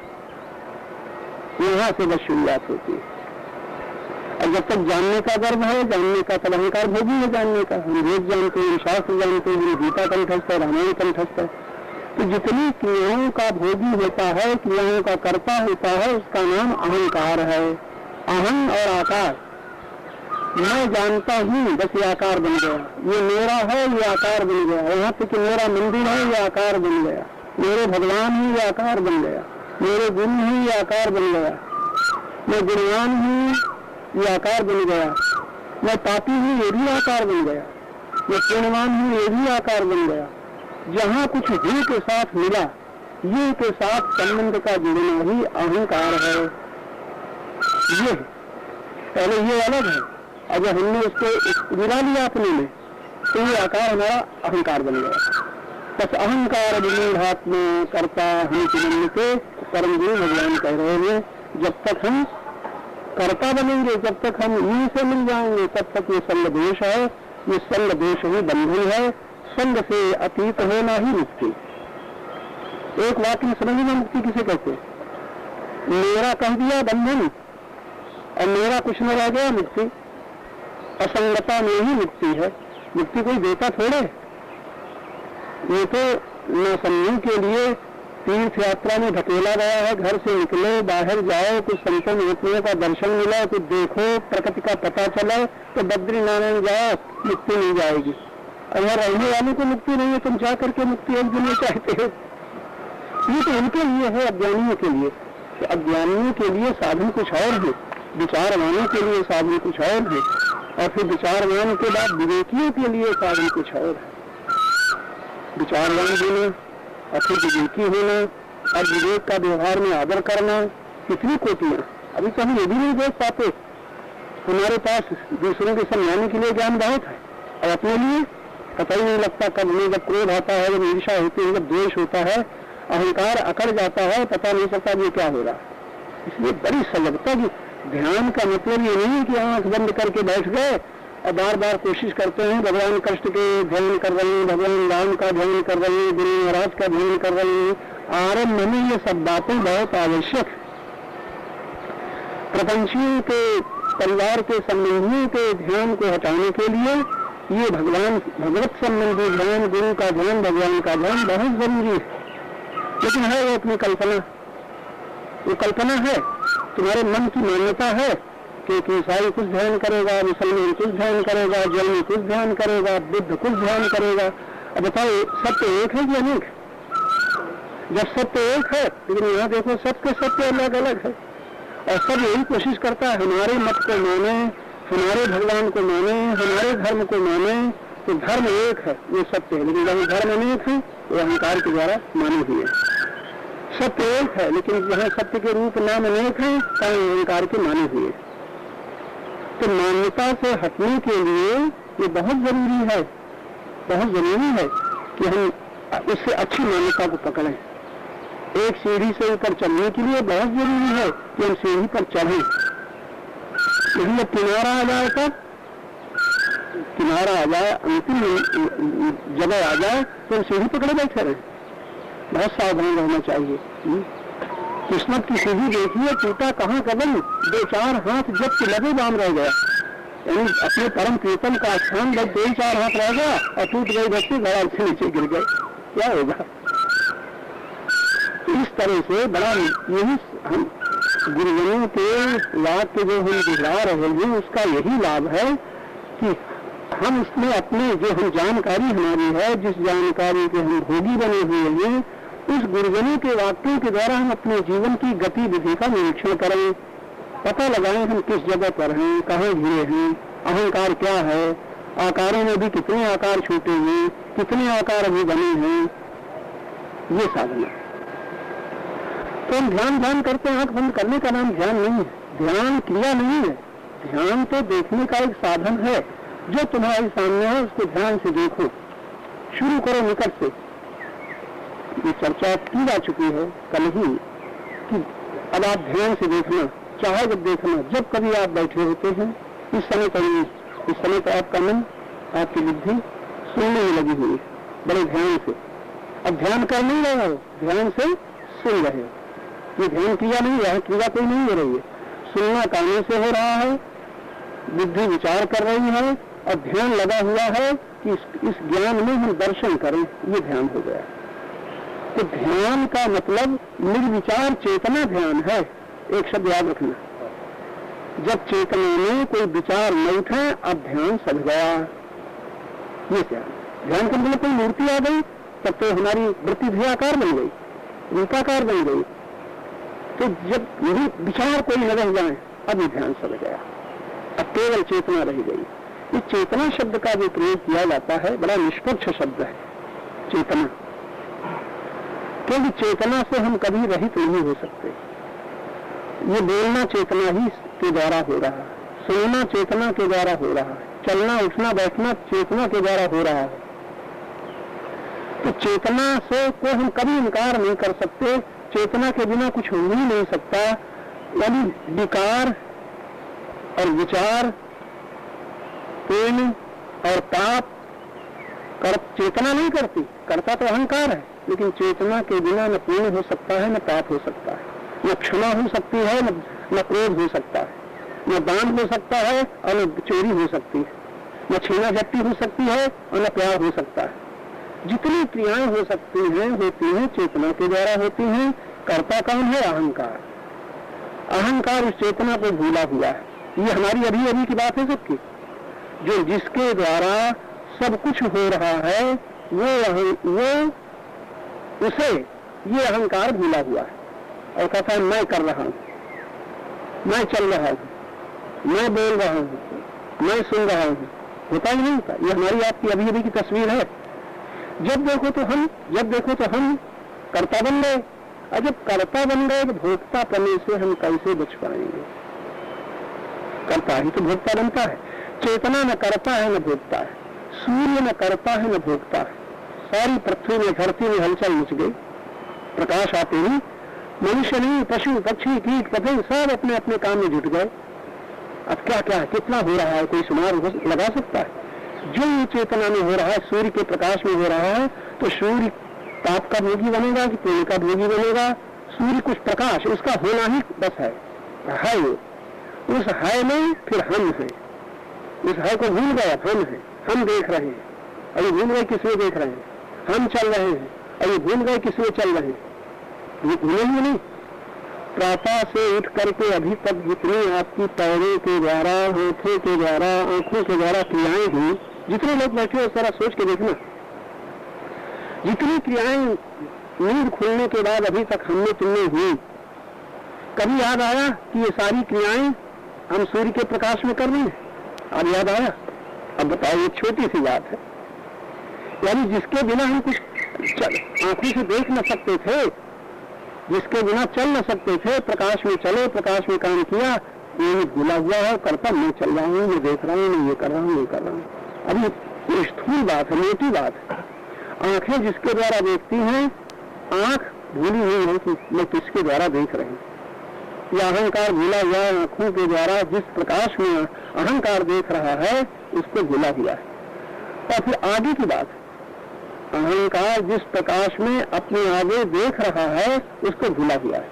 यहाँ से बस शुरुआत होती है। और जब तक जानने का गर्व है, जानने का, तब अहंकार भोगी है जानने का। हम वेद जानते हैं, शास्त्र जानते हैं, गीता कंठस्थ है, रामायण कंठस्थ है। तो जितनी क्रियाओं का भोगी होता है, क्रियाओं का कर्ता होता है, उसका नाम अहंकार है। अहं और आकार, मैं जानता हूँ, बस ये आकार बन गया। ये मेरा है, ये आकार बन गया। यहाँ तक कि मेरा मंदिर है, ये आकार बन गया। मेरे भगवान ही, ये आकार बन गया। मेरे गुरु ही, ये आकार बन गया। मैं गुणवान हूँ, ये आकार बन गया। मैं पापी हूँ, ये भी आकार बन गया। मैं पुण्यवान हूँ, ये भी आकार बन गया। जहाँ कुछ ही के साथ मिला, ये के साथ संबंध का जुड़ना ही अहंकार है। ये पहले ये अलग है, और जब हमने उसको मिला लिया अपने में, तो ये आकार हमारा अहंकार बन गया। बस अहंकार विमूढ़ात्मा करता हम के परम गुरु भगवान कह रहे हैं, जब तक हम कर्ता बनेंगे, जब तक हम इन्हीं से मिल जाएंगे, तब तक ये संग दोष है। ये संग दोष ही बंधन है। संग से अतीत होना ही मुक्ति। एक वाक्य में समझना, मुक्ति किसे कहते? मेरा कह दिया बंधन, और मेरा कुछ न रह गया मुक्ति। असंगता में ही मुक्ति है। मुक्ति कोई देता थोड़े। ये तो न समझने के लिए तीर्थ यात्रा में ढकेला गया है। घर से निकलो, बाहर जाओ, कुछ संतन व्यक्तियों का दर्शन मिला, कुछ देखो, प्रकृति का पता चला, तो बद्रीनारायण जाओ, मुक्ति नहीं जाएगी। अगर रहने वाले को मुक्ति नहीं है, तुम जा करके मुक्ति एक दिन चाहते हो। ये तो उनके लिए है, अज्ञानियों के लिए। तो अज्ञानियों के लिए साधन कुछ और है, विचारवानों के लिए साधन कुछ और है, और फिर विचारवान के बाद विवेकियों के लिए साधन कुछ और है। विचारवान होना और फिर विवेकी होना और विवेक का व्यवहार में आदर करना, कितनी कोटियां। अभी तो हम ये भी नहीं देख पाते। हमारे पास दूसरों के समझाने के लिए ज्ञान बहुत है, और अपने लिए पता ही नहीं लगता कब हमें, जब क्रोध आता है, जब ईर्ष्या होती है, जब द्वेष होता है, अहंकार अकड़ जाता है, पता नहीं चलता ये क्या हो रहा। इसलिए बड़ी सजगता की ध्यान का मतलब ये नहीं कि आंख बंद करके बैठ गए और बार बार कोशिश करते हैं भगवान कृष्ण के ध्यान कर रहे हैं, भगवान राम का ध्यान कर रहे हैं, गुरु महाराज का ध्यान कर रहे हैं। आरंभ में ये सब बातें बहुत आवश्यक है। प्रपंचियों के, परिवार के संबंधियों के ध्यान को हटाने के लिए ये भगवत संबंधी ध्यान, गुरु का ध्यान, भगवान का ध्यान बहुत जरूरी है। लेकिन है वो अपनी कल्पना, वो कल्पना है, तुम्हारे मन की मान्यता है कि ईसाई कुछ ध्यान करेगा, मुसलमान कुछ ध्यान करेगा, जैन कुछ ध्यान करेगा, बुद्ध कुछ ध्यान करेगा। अब बताओ सत्य एक है कि अनेक? जब सत्य एक है, लेकिन यहाँ देखो सबके सत्य अलग अलग है, और सब यही कोशिश करता है हमारे मत को माने, हमारे भगवान को माने, हमारे धर्म को माने। तो धर्म एक है, ये सत्य है, लेकिन जहाँ धर्म अनेक है वो अहंकार के द्वारा माने हुए। सत्य एक है, लेकिन जहाँ सत्य के रूप नाम अनेक है, तहाँ अहंकार के माने हुए। तो मान्यता से हटने के लिए ये बहुत जरूरी है, बहुत जरूरी है कि हम उससे अच्छी मान्यता को पकड़ें। एक सीढ़ी से ऊपर चलने के लिए बहुत जरूरी है कि हम सीढ़ी पर चढ़ें। यदि जब किनारा आ जाए, तब किनारा आ जाए, अंतिम जगह आ जाए, तो हम सीढ़ी पकड़े बैठे रहे। बहुत सावधान रहना चाहिए। किस्मत की सीढ़ी देखिए, टूटा कहाँ कदम, 2-4 हाथ जब के लगे बाम रह गया। यानी अपने परम कीर्तन का स्थान जब 2-4 हाथ रह गया और टूट गई बच्चे घड़ा से नीचे गिर गए, क्या होगा? इस तरह से बड़ा यही हम गुरुजनों के वाक्य जो हम दोहरा रहे हैं, उसका यही लाभ है कि हम उसमें अपने जो हम जानकारी हमारी है, जिस जानकारी के हम भोगी बने हुए हैं, उस गुरुजनों के वाक्यों के द्वारा हम अपने जीवन की गतिविधि का निरीक्षण करें, पता लगाएं हम किस जगह पर हैं, कहाँ घिरे हैं, अहंकार क्या है, आकारों में भी कितने आकार छूटे हैं, कितने आकार अभी बने हैं, ये साधना। तो हम ध्यान करते हैं, आंख बंद करने का नाम ध्यान नहीं है, ध्यान क्रिया नहीं है। ध्यान तो देखने का एक साधन है, जो तुम्हारे सामने है उसको ध्यान से देखो, शुरू करो निकट से। ये चर्चा की जा चुकी है कल ही कि अब आप ध्यान से देखना, चाहे जब देखना, जब कभी आप बैठे होते हैं, इस समय तो आपका मन, आपकी बुद्धि सुनने में लगी हुई है बड़े ध्यान से। अब ध्यान कर नहीं रहे हो, ध्यान से सुन रहे हो। ये ध्यान क्रिया नहीं है, क्रिया कोई नहीं हो रही है, सुनना कानों से हो रहा है, बुद्धि विचार कर रही है, और ध्यान लगा हुआ है कि इस ज्ञान में हम दर्शन करें, ये ध्यान हो गया। तो ध्यान का मतलब निर्विचार चेतना ध्यान है। एक शब्द याद रखना, जब चेतना में कोई विचार न उठे, अब ध्यान सध गया। ये ध्यान के मतलब कोई मूर्ति आ गई, तब तो हमारी वृत्ति भी आकार बन गई, रूपाकार बन गई। तो जब यही विचार कोई न रह जाए, अब ये ध्यान सध गया, अब केवल चेतना रह गई। इस चेतना शब्द का जो प्रयोग किया जाता है, बड़ा निष्पक्ष शब्द है चेतना, क्योंकि चेतना से हम कभी रहित नहीं हो सकते। ये बोलना चेतना ही के द्वारा हो रहा है, सुनना चेतना के द्वारा हो रहा है, चलना उठना बैठना चेतना के द्वारा हो रहा है। तो चेतना से को हम कभी इनकार नहीं कर सकते, चेतना के बिना कुछ हो ही नहीं सकता। यानी विकार और विचार, प्रेम और पाप चेतना नहीं करती, करता तो अहंकार है, लेकिन चेतना के बिना न पुण्य हो सकता है, न पाप हो सकता है, न क्षमा हो सकती है, न क्रोध हो सकता है, न दान हो सकता है और न चोरी हो सकती है, न छीना झपटी हो सकती है और न प्यार हो सकता है। जितनी क्रियाएं हो सकती हैं होती हैं चेतना के द्वारा होती हैं। कर्ता कौन है? अहंकार। अहंकार उस चेतना को भूला हुआ है। ये हमारी अभी अभी की बात है सबकी, जो जिसके द्वारा सब कुछ हो रहा है वो उसे ये अहंकार भूला हुआ है और कहता है मैं कर रहा हूं, मैं चल रहा हूं, मैं बोल रहा हूँ, मैं सुन रहा हूँ, होता ही नहीं होता। ये हमारी आपकी अभी अभी की तस्वीर है। जब देखो तो हम कर्ता बन गए, और जब कर्ता बन गए तो भोक्ता बनने से हम कैसे बच पाएंगे? कर्ता ही तो भोक्ता बनता है। चेतना न करता है न भोगता है, सूर्य न करता है न भोगता है। सारी पृथ्वी में धरती में हलचल मच गई, प्रकाश आते ही मनुष्य नहीं, पशु पक्षी कीट पतंग सब अपने अपने काम में जुट गए। अब क्या क्या कितना हो रहा है कोई शुमार लगा सकता है? जो ये चेतना में हो रहा है, सूर्य के प्रकाश में हो रहा है, तो सूर्य पाप का भोगी बनेगा कि पुण्य का भोगी बनेगा? सूर्य कुछ प्रकाश, उसका होना ही बस है वो। उस है में फिर हम हैं, उस है को भूल गए, हम हैं, हम देख रहे हैं, अभी भूल गए किसमें देख रहे हैं, हम चल रहे हैं, अभी भूल गए किसमें चल रहे हैं, ये भूलेंगे नहीं। प्रातः से उठ करके अभी तक जितनी आपकी पैरों के द्वारा, होठों के द्वारा, आंखों के द्वारा क्रियाएं हुई, जितने लोग बैठे हो सारा सोच के देखना, जितनी क्रियाएं नींद खुलने के बाद अभी तक हमने तुमने हुई, कभी याद आया कि ये सारी क्रियाएं हम सूर्य के प्रकाश में कर रहे हैं? अब याद आया? अब बताओ, ये छोटी सी बात है, यानी जिसके बिना हम कुछ आंखों से देख न सकते थे, जिसके बिना चल न सकते थे, प्रकाश में चले, प्रकाश में काम किया, ये भूला हुआ है, करता मैं चल रहा हूँ, मैं देख रहा हूँ, मैं ये कर रहा हूँ, ये कर रहा हूँ। अभी स्थूल बात है, मोटी बात है। आंखें जिसके द्वारा देखती हैं, आंख भूली हुई है कि मैं किसके द्वारा देख रही हूँ। यह अहंकार भूला हुआ है, आंखों के द्वारा जिस प्रकाश में अहंकार देख रहा है उसको भूला हुआ है। और फिर आगे की बात, अहंकार जिस प्रकाश में अपने आगे देख रहा है उसको भूला हुआ है।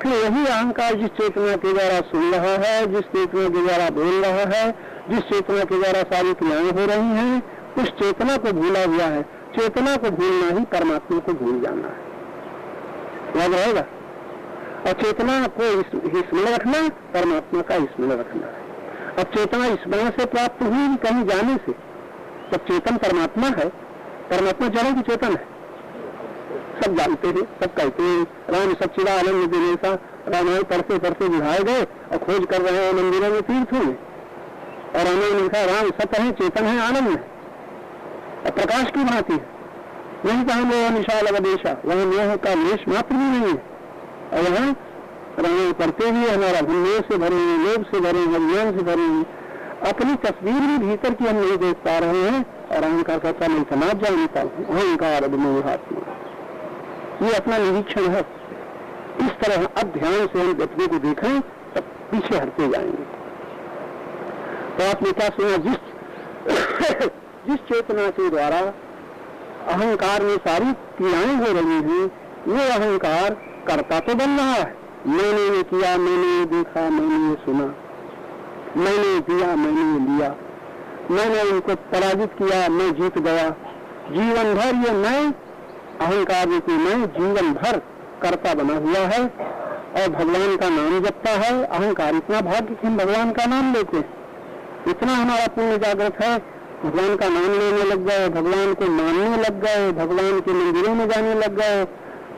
फिर वही अहंकार जिस चेतना के द्वारा सुन रहा है, जिस चेतना के द्वारा बोल रहा है, जिस चेतना के द्वारा सारी क्रियाएं हो रही हैं, उस चेतना को भूला हुआ है। चेतना को भूलना ही परमात्मा को भूल जाना है, याद रहेगा। और चेतना को स्मरण रखना परमात्मा का स्मरण रखना है। अब चेतना स्मरण से प्राप्त हुई कहीं जाने से, तब चेतन परमात्मा है, परमात्मा जड़ों की चेतन है। सब जानते हैं, सब कहते हैं राम सच्चिदानंद दिनेशा, रामायण पढ़ते पढ़ते बिहार गए और खोज कर रहे हैं मंदिरों में, तीर्थों में, और रामायण लिखा राम सत्य है, चेतन है, आनंद है और प्रकाश की भांति है। नहीं कहा मोह निशाल अवदेशा, वह मोह का लेश मात्र भी नहीं है। और यहाँ रामायण पढ़ते हुए हमारा भूल से भरे हैं, लोभ से भरे हैं, अज्ञान से भरे हैं, अपनी तस्वीर भी भीतर की हम नहीं देख पा रहे हैं, और अहंकार का नहीं समाज जा नहीं पाता। अहंकार अभिमोहात्मा, ये अपना निरीक्षण है। इस तरह अब ध्यान से हम अपने को देखें तब पीछे हटते जाएंगे। तो आपने क्या सुना, जिस चेतना के द्वारा अहंकार में सारी क्रियाएं हो रही हैं, वो अहंकार करता तो बन रहा है। मैंने ये किया, मैंने ये देखा, मैंने ये सुना, मैंने दिया, मैंने ये लिया, मैंने इनको पराजित किया, मैं जीत गया। जीवन भर ये मैं अहंकार रूपी मैं जीवन भर कर्ता बना हुआ है और भगवान का नाम जपता है। अहंकार इतना भाग्य कि हम भगवान का नाम लेते हैं, इतना हमारा पुण्य जागृत है, भगवान का नाम लेने लग गए, भगवान को मानने लग गए, भगवान के मंदिरों में जाने लग गए।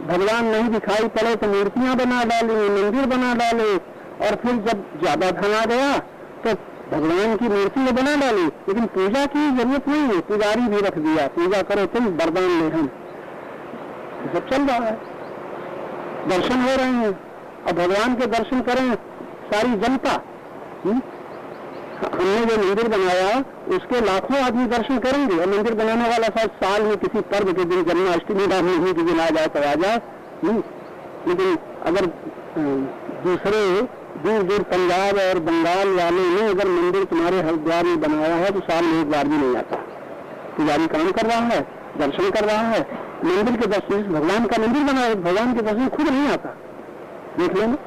भगवान नहीं दिखाई पड़े तो मूर्तियां बना डाली, मंदिर बना डाले, और फिर जब ज्यादा धन आ गया तो भगवान की मूर्ति बना डाली, लेकिन पूजा की जरूरत नहीं है, पुजारी भी रख दिया, पूजा करो तुम, वरदान ले हम। सब चल रहा है, दर्शन हो रहे हैं। अब भगवान के दर्शन करें सारी जनता, हमने जो मंदिर बनाया उसके लाखों आदमी दर्शन करेंगे, और मंदिर बनाने वाला शायद साल में किसी पर्व के दिन, जन्माष्टमी रामनवमी के दिन आ जाए तो आ जाए, लेकिन अगर दूसरे दूर दूर पंजाब और बंगाल वाले ने अगर मंदिर तुम्हारे हरिद्वार में बनाया है तो साल में एक बार भी नहीं आता। पुजारी काम कर रहा है, दर्शन कर रहा है, मंदिर के दर्शन, भगवान का मंदिर बनाया, भगवान के दर्शन खुद नहीं आता। देख लेना,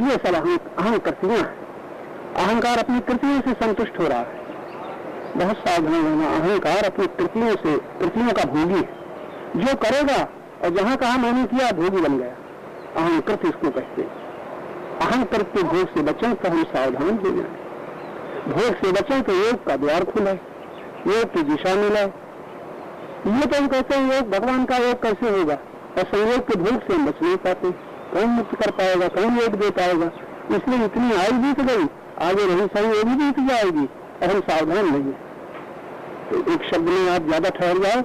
ये सब अहम कृतियां हैं। अहंकार अपनी कृतियों से संतुष्ट हो रहा है, बहुत सावधान रहना। अहंकार अपनी कृतियों से, कृतियों का भोगी है, जो करेगा और जहां कहा मैंने किया भोगी बन गया। अहंकृत इसको कहते हैं। अहंकृत के भोग से बचें तो हम सावधान हो जाए, भोग से बचें तो योग का द्वार खुले, योग की दिशा मिले। ये तो हम कहते हैं योग, भगवान का योग कैसे होगा, और संयोग के भोग से हम बच नहीं पाते। कौन मुक्त कर पाएगा, कौन योग दे पाएगा? इसलिए इतनी आयु बीत गई, आगे रही सही वो भी बीत जाएगी और हम सावधान नहीं है। तो एक शब्द में आप ज्यादा ठहर जाओ,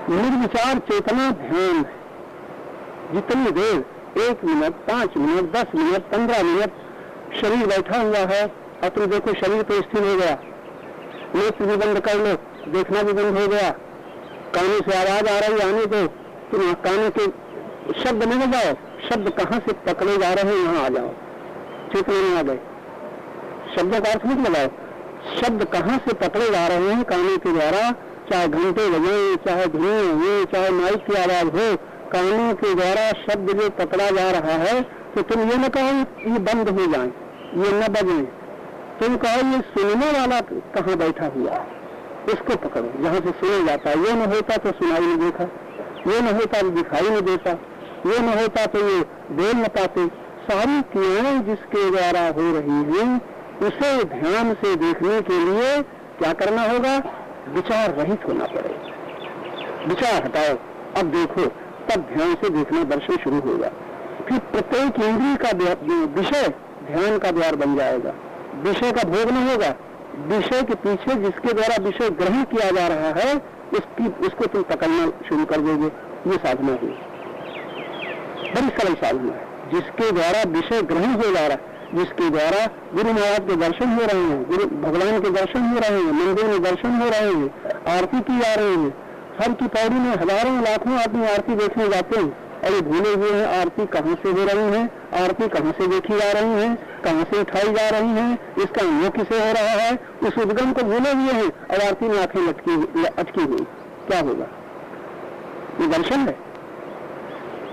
निर्विचार चेतना ध्यान है। जितनी देर 1 मिनट, 5 मिनट, 10 मिनट, 15 मिनट शरीर बैठा हुआ है और तुम देखो शरीर तो स्थिर हो गया, नेत्र भी बंद कर लो, देखना भी बंद हो गया, कानों से आवाज आ रही आने दो, तुम कानों के शब्द नहीं जाओ, शब्द कहां से पकड़े जा रहे हैं यहाँ आ जाओ, चेतना में आ गए। शब्दों का अर्थ मत लगाओ, शब्द कहां से पकड़े जा रहे हैं कानों के द्वारा, चाहे घंटे बजे, चाहे धुएं हुए, चाहे माइक की आवाज हो, कानों के द्वारा शब्द जो पकड़ा जा रहा है, तो तुम ये न कहो ये बंद हो जाए, ये न बजे, तुम कहो ये सुनने वाला कहाँ बैठा हुआ, उसको पकड़ो जहां से सुना जाता है। ये न होता तो सुनाई नहीं देखा, ये न होता तो दिखाई नहीं देता, ये न होता तो ये बोल न पाते। सारी क्रियाएं जिसके द्वारा हो रही हैं उसे ध्यान से देखने के लिए क्या करना होगा? विचार रहित होना पड़ेगा। विचार हटाओ, अब देखो, तब ध्यान से देखना दर्शन शुरू होगा। फिर प्रत्येक इंद्रिय का विषय ध्यान का द्वार बन जाएगा। विषय का भोग न होगा, विषय के पीछे जिसके द्वारा विषय ग्रहण किया जा रहा है उसको तुम पकड़ना शुरू कर दोगे। ये साधना है, बड़ी सरल साधना है, जिसके द्वारा विषय ग्रहण हो जा रहा है, जिसके द्वारा गुरु महाराज के दर्शन हो रहे हैं, गुरु भगवान के दर्शन हो रहे हैं, मंदिर में दर्शन हो रहे हैं, आरती की जा रही है। हर की पौड़ी में हजारों लाखों आदमी आरती देखने जाते हैं और ये भूले हुए हैं आरती कहाँ से हो रही है, आरती कहाँ से देखी जा रही है, कहाँ से उठाई जा रही है, इसका अनुभव किसे हो रहा है, उस उद्गम को भूले हुए हैं और आरती में आंखें अटकी हुई। क्या होगा? ये दर्शन है।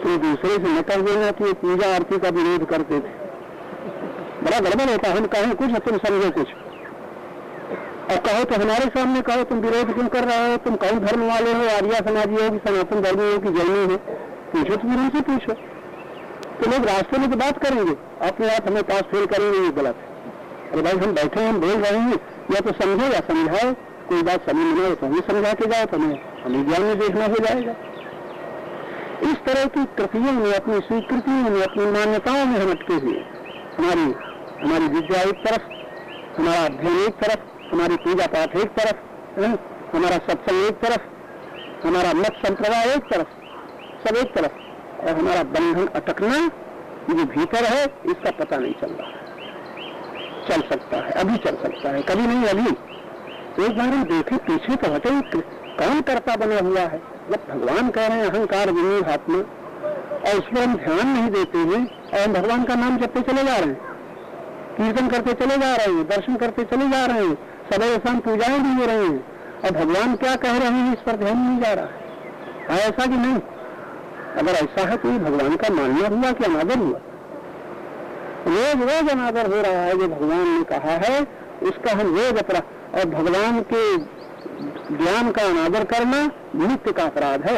तो दूसरे से न कर देना कि ये पूजा आरती का विरोध करते थे, बड़ा गड़बड़ होता है। हम कहें कुछ तुम समझो कुछ, और कहो तो हमारे सामने कहो तुम विरोध क्यों कर रहे हो, तुम कौन धर्म वाले हो, आर्या समाजी हो कि सनातन धर्मी हो कि जैनी हो, पूछो तो फिर से पूछो। तो लोग रास्ते में तो बात करेंगे, अपने आप हमें पास फेल करेंगे, ये गलत है। अरे भाई हम बैठे हम बोल रहे हैं, या तो समझो या समझाओ, कोई बात समझ में आए तो हमें समझा के जाओ, तो हमें ज्ञान में देखना हो जाएगा। इस तरह की कृतियों में, अपनी स्वीकृतियों में, अपनी मान्यताओं में हम अटके हुए, हमारी विद्या एक तरफ, हमारा अध्ययन एक तरफ, हमारी पूजा पाठ एक तरफ, हमारा सत्संग एक तरफ, हमारा मत संप्रदाय एक तरफ, सब एक तरफ, और हमारा बंधन अटकना जो भीतर है इसका पता नहीं चल रहा है। चल सकता है, अभी चल सकता है, कभी नहीं अभी। एक बार हम देखे पीछे तो हटे, कौन कर्ता बना हुआ है? जब भगवान कह रहे हैं अहंकार विमूढ़ आत्मा, और उस पर हम ध्यान नहीं देते हैं और हम भगवान का नाम जपते चले जा रहे हैं, कीर्तन करते चले जा रहे हैं, दर्शन करते चले जा रहे हैं, सदैव शाम पूजाएं भी हो रहे हैं, और भगवान क्या कह रहे हैं इस पर ध्यान नहीं जा रहा है। ऐसा कि नहीं? अगर ऐसा है तो ये भगवान का मानना हुआ कि अनादर हुआ? रोज रोज अनादर हो रहा है। जो भगवान ने कहा है उसका हम रोज अपराध, और भगवान के ज्ञान का अनादर करना नित्य का अपराध है।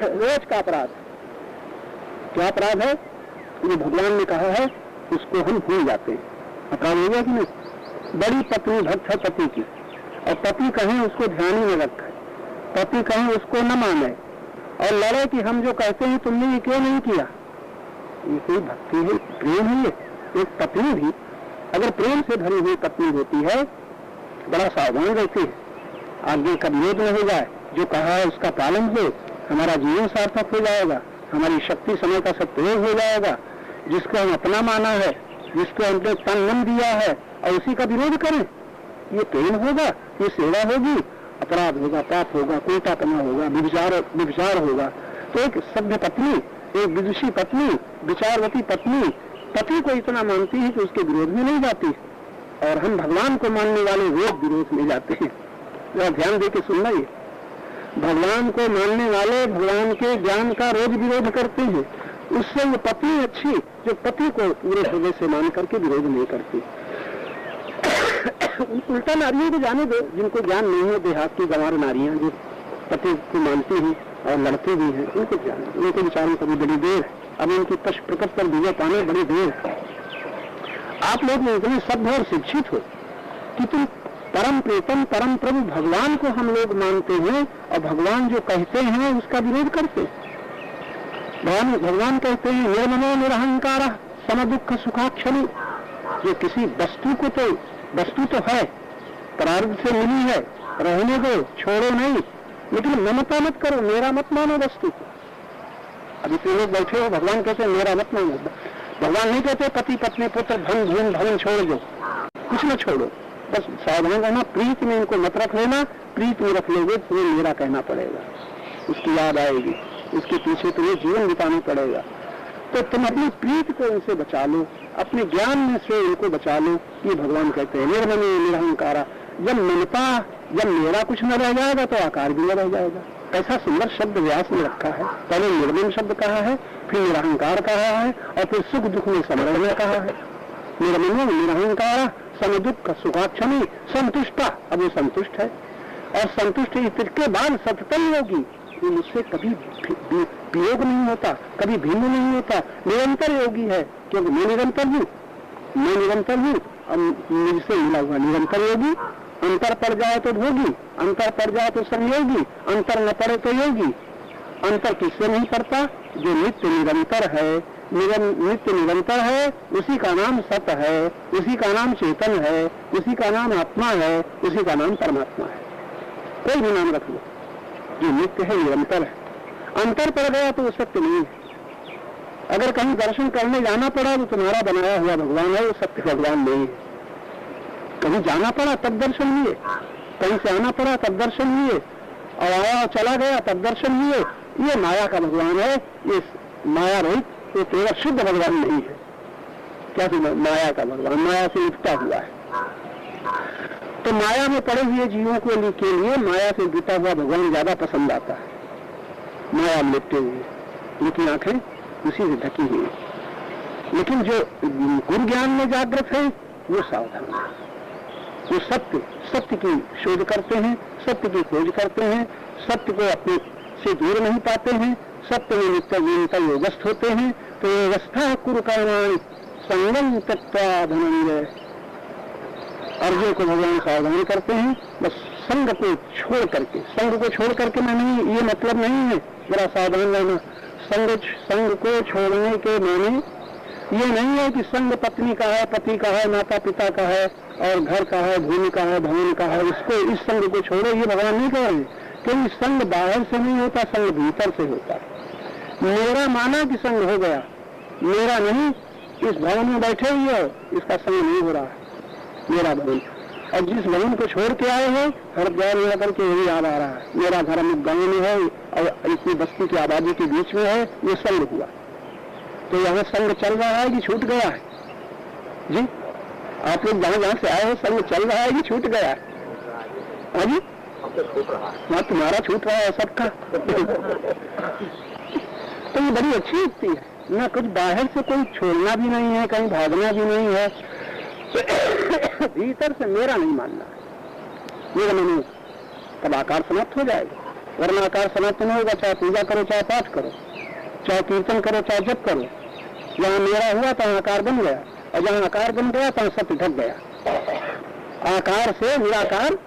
रोज का अपराध। क्या अपराध है? जो भगवान ने कहा है उसको हम भूल जाते हैं। अपराध हो गया कि नहीं? बड़ी पत्नी भक्त है पति की, और पति कहें उसको ध्यान में रखे, पति कहें उसको न माने, और लड़े कि हम जो कहते हैं तुमने ये क्यों नहीं किया। ये कोई भक्ति है? प्रेम है? ये एक पत्नी भी अगर प्रेम से भरी हुई पत्नी होती है, बड़ा सावधान रहती है, आगे का विरोध न हो जाए, जो कहा है उसका पालन हो, हमारा जीवन सार्थक हो जाएगा, हमारी शक्ति समय का सदुपयोग हो जाएगा। जिसको हम अपना माना है, जिसको हमने तन मन दिया है, और उसी का विरोध करें, ये प्रेम होगा? ये सेवा होगी? अपराध होगा, पाप होगा, कोटापना होगा, विचार होगा। तो एक सभ्य पत्नी, एक विदुषी पत्नी, विचारवती पत्नी पति को इतना मानती है कि उसके विरोध में नहीं जाती, और हम भगवान को मानने वाले रोज विरोध में जाते हैं। जरा ध्यान दे के सुनना, ये भगवान को मानने वाले भगवान के ज्ञान का रोज विरोध करते हैं। उससे वो पत्नी अच्छी जो पति को पूरे हृदय से मान करके विरोध नहीं करती। उल्टा नारियों को जाने दो, जिनको ज्ञान नहीं है, देहात की गंवार नारियां जो पति को मानती हैं और लड़ती भी हैं, उनको ज्ञान, उनके विचारों को भी बड़ी देर है। अब उनकी प्रकट पर विजय पाने बड़ी देर है। आप लोग इतने सभ्य और शिक्षित हो कि तुम परम प्रीतम परम प्रभु भगवान को हम लोग मानते हैं, और भगवान जो कहते हैं उसका विरोध करते हैं। भगवान कहते हैं निर्ममो निरहंकार समदुख सुखाक्षणी। ये किसी वस्तु तो है, प्रारब्ध से मिली है, रहने दो, छोड़ो नहीं, लेकिन ममता मत करो, मेरा मत मानो वस्तु को। अभी तो लोग बैठे हो, भगवान कहते हैं मेरा मत मानो। भगवान नहीं कहते पति पत्नी पुत्र धन धूम धन छोड़ दो, कुछ न छोड़ो, बस सावधान रहना, प्रीत में इनको मत रख लेना। प्रीत में रख लोगे तो मेरा कहना पड़ेगा, उसकी याद आएगी, उसके पीछे तुम्हें जीवन बिताना पड़ेगा। तो तुम अपनी प्रीत को इनसे बचा लो, अपने ज्ञान में से इनको बचा लो। ये भगवान कहते हैं निर्ममो निरहंकारा। जब मेरा कुछ न रह जाएगा तो आकार भी न रह जाएगा। ऐसा सुंदर शब्द व्यास ने रखा है। पहले निर्मम शब्द कहा है, फिर निरहंकार कहा है, और फिर सुख दुख में समरह कहा है। निर्ममो निरहंकारा सम दुख सुखाक्षणी संतुष्टा। अब वो संतुष्ट है, और संतुष्ट के बाद सततम योगी, ये मुझसे कभी वियोग नहीं होता, कभी भिन्न नहीं होता, निरंतर योगी है। क्योंकि मैं निरंतर हूँ, मुझसे मिला हुआ निरंतर योगी। अंतर पड़ जाए तो भोगी, अंतर पड़ जाए तो संयोगी, अंतर न पड़े तो योगी। अंतर किससे नहीं पड़ता? जो नित्य निरंतर है, नित्य निरंतर है, उसी का नाम सत है, उसी का नाम चेतन है, उसी का नाम आत्मा है, उसी का नाम परमात्मा है। कोई भी नाम रख लो, जो नित्य है, निरंतर है। अंतर पड़ गया तो वो सत्य नहीं है। अगर कहीं दर्शन करने जाना पड़ा तो तुम्हारा बनाया हुआ भगवान है, वो सत्य भगवान नहीं है। कहीं जाना पड़ा तब दर्शन हुए, कहीं से आना पड़ा तब दर्शन हुए, और आया चला गया तब दर्शन हुए। ये माया का भगवान है, ये माया रहित, ये तेरा शुद्ध भगवान नहीं है। क्या माया का भगवान माया से लिपटा हुआ है। तो माया में पड़े हुए जीवों के लिए माया से जुटा हुआ भगवान ज्यादा पसंद आता है। माया में लिपटे हुए, उनकी आंखें उसी से ढकी हुई। लेकिन जो गुरु ज्ञान में जागृत है वो सावधान है, वो सत्य की शोध करते हैं, सत्य की खोज करते हैं, सत्य को अपने से दूर नहीं पाते हैं, सत्य में नित्य योगस्थ होते हैं। तो व्यवस्था कुरु कर्माणि संगम त्यक्त्वा धनंजय। अर्जुन को भगवान सावधान करते हैं, बस संग को छोड़ करके मैं नहीं, ये मतलब नहीं है जरा सावधान रहना। संग को छोड़ने के माने ये नहीं है कि संग पत्नी का है, पति का है, माता पिता का है, और घर का है, भूमि का है, भवन का है, इस संग को छोड़ो, ये भगवान नहीं कह रहे। क्योंकि संग बाहर से नहीं होता, संग भीतर से होता है। मेरा माना कि संग हो गया, मेरा नहीं। इस भवन में बैठे हुए हो, इसका संग नहीं हो रहा है, मेरा भवन। और जिस भवन को छोड़ के आए हो, हरिद्वार में आकर के यही याद आ रहा है, मेरा घर अमुक गाँव में है और इतनी बस्ती की आबादी के बीच में है, ये संग हुआ। तो यहाँ संग चल रहा है कि छूट गया है? जी, आप लोग जहाँ से आए हो, संग चल रहा है कि छूट गया है? हाँ जी, हाँ, तुम्हारा छूट रहा है सबका। तो ये बड़ी अच्छी युक्ति है ना, कुछ बाहर से कोई छोड़ना भी नहीं है, कहीं भागना भी नहीं है, भीतर से मेरा नहीं मानना है, मेरा नहीं। तब आकार समाप्त हो जाएगा, वरना आकार समाप्त नहीं होगा। चाहे पूजा करो, चाहे पाठ करो, चाहे कीर्तन करो, चाहे जप करो, जहाँ मेरा हुआ तहाँ आकार बन गया, और जहाँ आकार बन गया तहाँ सत्य ढक गया। आकार से निराकार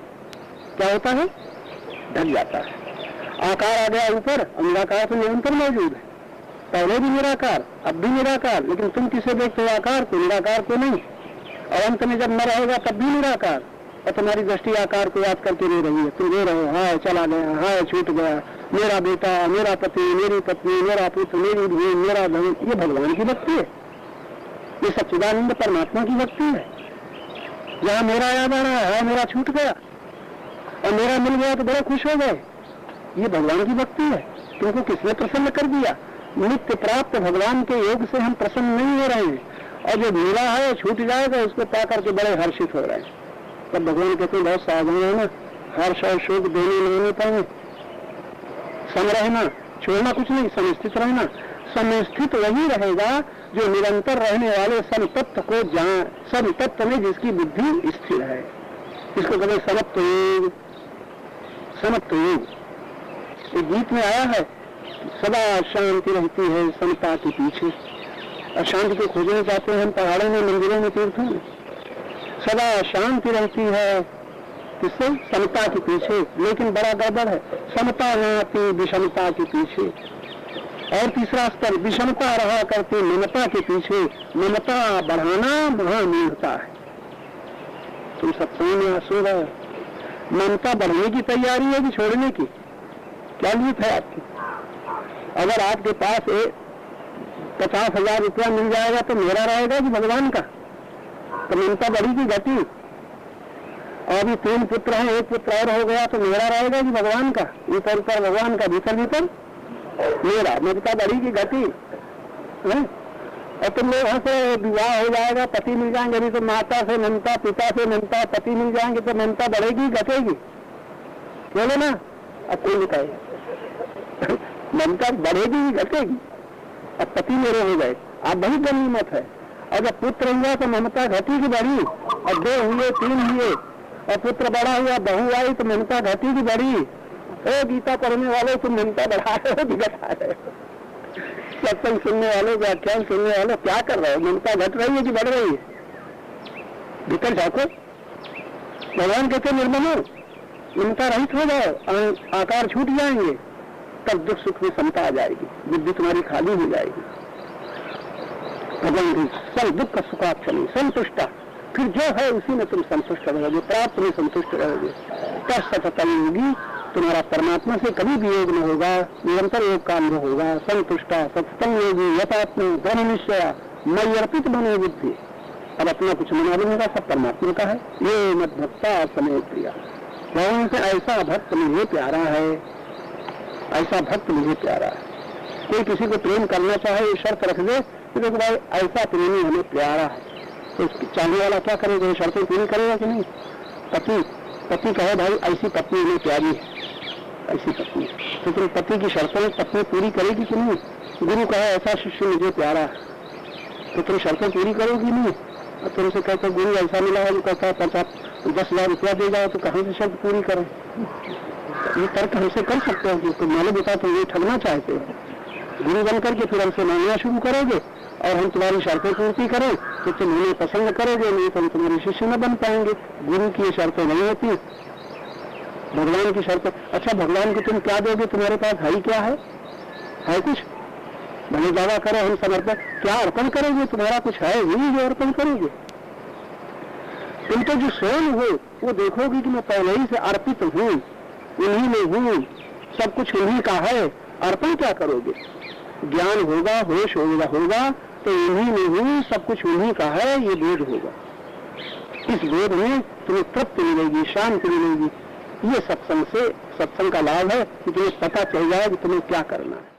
क्या होता है? ढक जाता है। आकार आ गया ऊपर, और निराकार तो निरंतर मौजूद है, पहले भी निराकार, अब भी निराकार। लेकिन तुम किसे देखते हो? आकार को, निराकार को नहीं। और अंत में जब न रहेगा तब भी निराकार, और तुम्हारी दृष्टि आकार को याद करके रो रही है। तुम रो रहे हो, हाय चला गया, हाय छूट गया, मेरा बेटा, मेरा पति, मेरी पत्नी, मेरा पुत्र, मेरी भूमि, मेरा धन। ये भगवान की भक्ति है, ये सच्चिदानंद परमात्मा की भक्ति है। जहाँ मेरा याद आ रहा है, हाय मेरा छूट गया, और मेरा मिल गया तो बड़े खुश हो गए, ये भगवान की भक्ति है। तुमको किसने प्रसन्न कर दिया? नित्य प्राप्त भगवान के योग से हम प्रसन्न नहीं हो रहे हैं, और जो मिला है छूट जाएगा उसको पा करके बड़े हर्षित हो रहे हैं। तब भगवान कहते हैं बहुत सावधान है ना, हर्ष और शोक दोनों नहीं पाए। सम रहना, छोड़ना कुछ नहीं, समस्थित रहना। समस्थित वही रहेगा जो निरंतर रहने वाले समतत्व को जान, समतत्व में जिसकी बुद्धि स्थिर है। इसको कहते समत्व योग। समत्व योग एक गीत में आया है, सदा शांति रहती है समता के पीछे। और शांति को खोजने चाहते हैं हम पहाड़ों में, मंदिरों में, तीर्थों में। सदा शांति रहती है किससे? समता के पीछे। लेकिन बड़ा गड़बड़ है, समता न आती विषमता के पीछे। और तीसरा स्तर विषमता रहा करती ममता के पीछे, ममता बढ़ाना महामूर्खता है। तुम सत्संग में सो रहे, ममता बढ़ने की तैयारी है कि छोड़ने की? क्या नीयत है आपकी? अगर आपके पास 50,000 रुपया मिल जाएगा तो मेरा रहेगा कि भगवान का? तो ममता बढ़ी की घटी? और अभी 3 पुत्र हैं, 1 पुत्र और हो गया तो मेरा रहेगा कि भगवान का? ऊपर ऊपर भगवान का, भीतर भीतर मेरा। ममता बढ़ी की घटी? और तुम लोग यहाँ से विवाह हो जाएगा, पति मिल जाएंगे, अभी तो माता से ममता, पिता से ममता, पति मिल जाएंगे तो ममता बढ़ेगी घटेगी? बोलो ना। अब कोई नहीं कहे ममता बढ़ेगी घटेगी? अब पति मेरे हो गए, आप बड़ी गनीमत है। और जब पुत्र हुआ तो ममता घटी की बढ़ी? और 2 हुए, 3 हुए और पुत्र बड़ा हुआ, बहू आई तो ममता घटी की बढ़ी? ओ गीता पढ़ने वाले, तुम ममता बढ़ा रहे हो कि घटा रहे हो? सत्संग सुनने वालों, व्याख्यान सुनने वालों, क्या कर रहे हो? ममता घट रही है कि बढ़ रही है? भीतर झाँको। भगवान कहते निर्मल हो, ममता रहित हो जाओ, आकार छूट जाएंगे, तब दुख सुख में समता आ जाएगी, बुद्धि तुम्हारी खाली हो जाएगी। भगवान सल दुख सुखाक्षणी संतुष्टा, फिर जो है उसी में तुम संतुष्ट रहोगे, प्राप्त में संतुष्ट रहोगे। तत्सततम योगी, तुम्हारा परमात्मा से कभी भी योग न होगा, निरंतर योग काम न होगा। संतुष्टा सततम योगी यथात्म धन निश्चय मयि अर्पित बने बुद्धि। अब अपना कुछ मना भी नहीं होगा, सब परमात्मा का है। ये मत भक्ता समय प्रिया, भगवान से ऐसा भक्त मुझे प्यारा है, ऐसा भक्त मुझे प्यारा है। कोई किसी को प्रेम करना चाहे, शर्त रख दे कि देखो भाई ऐसा प्रेमी हमें प्यारा है, तो चाहने वाला क्या करेगा? शर्तें पूरी करेगा कि नहीं? पति कहे भाई ऐसी पत्नी हमें प्यारी है, ऐसी पत्नी, तो तुम पति की शर्तें पत्नी पूरी करेगी कि नहीं? गुरु कहे ऐसा शिष्य मुझे प्यारा है, तो तुम शर्तें पूरी करोगी नहीं? और तुमसे कहते गुरु ऐसा मिला है जो कहता है 10,000 रुपया दे जाओ, तो कहाँ से शर्त पूरी करें? ये तर्क हमसे कर सकते हो कि तुम मालूम बता तुम ये ठगना चाहते हो, गुरु बन करके फिर हमसे मांगना शुरू करोगे और हम तुम्हारी शर्तें पूर्ति करें तो तुम हमें पसंद करोगे, नहीं तो हम तुम्हारे शिष्य न बन पाएंगे। गुरु की ये शर्तें नहीं होती, भगवान की शर्तें। अच्छा भगवान को तुम क्या दोगे? तुम्हारे पास है ही क्या है कुछ? भले दावा करो हम समर्पण, क्या अर्पण करोगे? तुम्हारा कुछ है नहीं जो अर्पण करोगे? तुम तो जो स्वयं हो वो देखोगे कि मैं पहले ही से अर्पित हूँ, उन्हीं में हूँ, सब कुछ उन्हीं का है। अर्पण क्या करोगे? ज्ञान होगा, होश होगा तो उन्हीं में हूँ, सब कुछ उन्हीं का है, ये बोध होगा। इस बोध में तुम्हें तृप्ति मिलेगी, शांति मिलेगी। ये सत्संग का लाभ है कि तुम्हें पता चल जाए कि तुम्हें क्या करना है।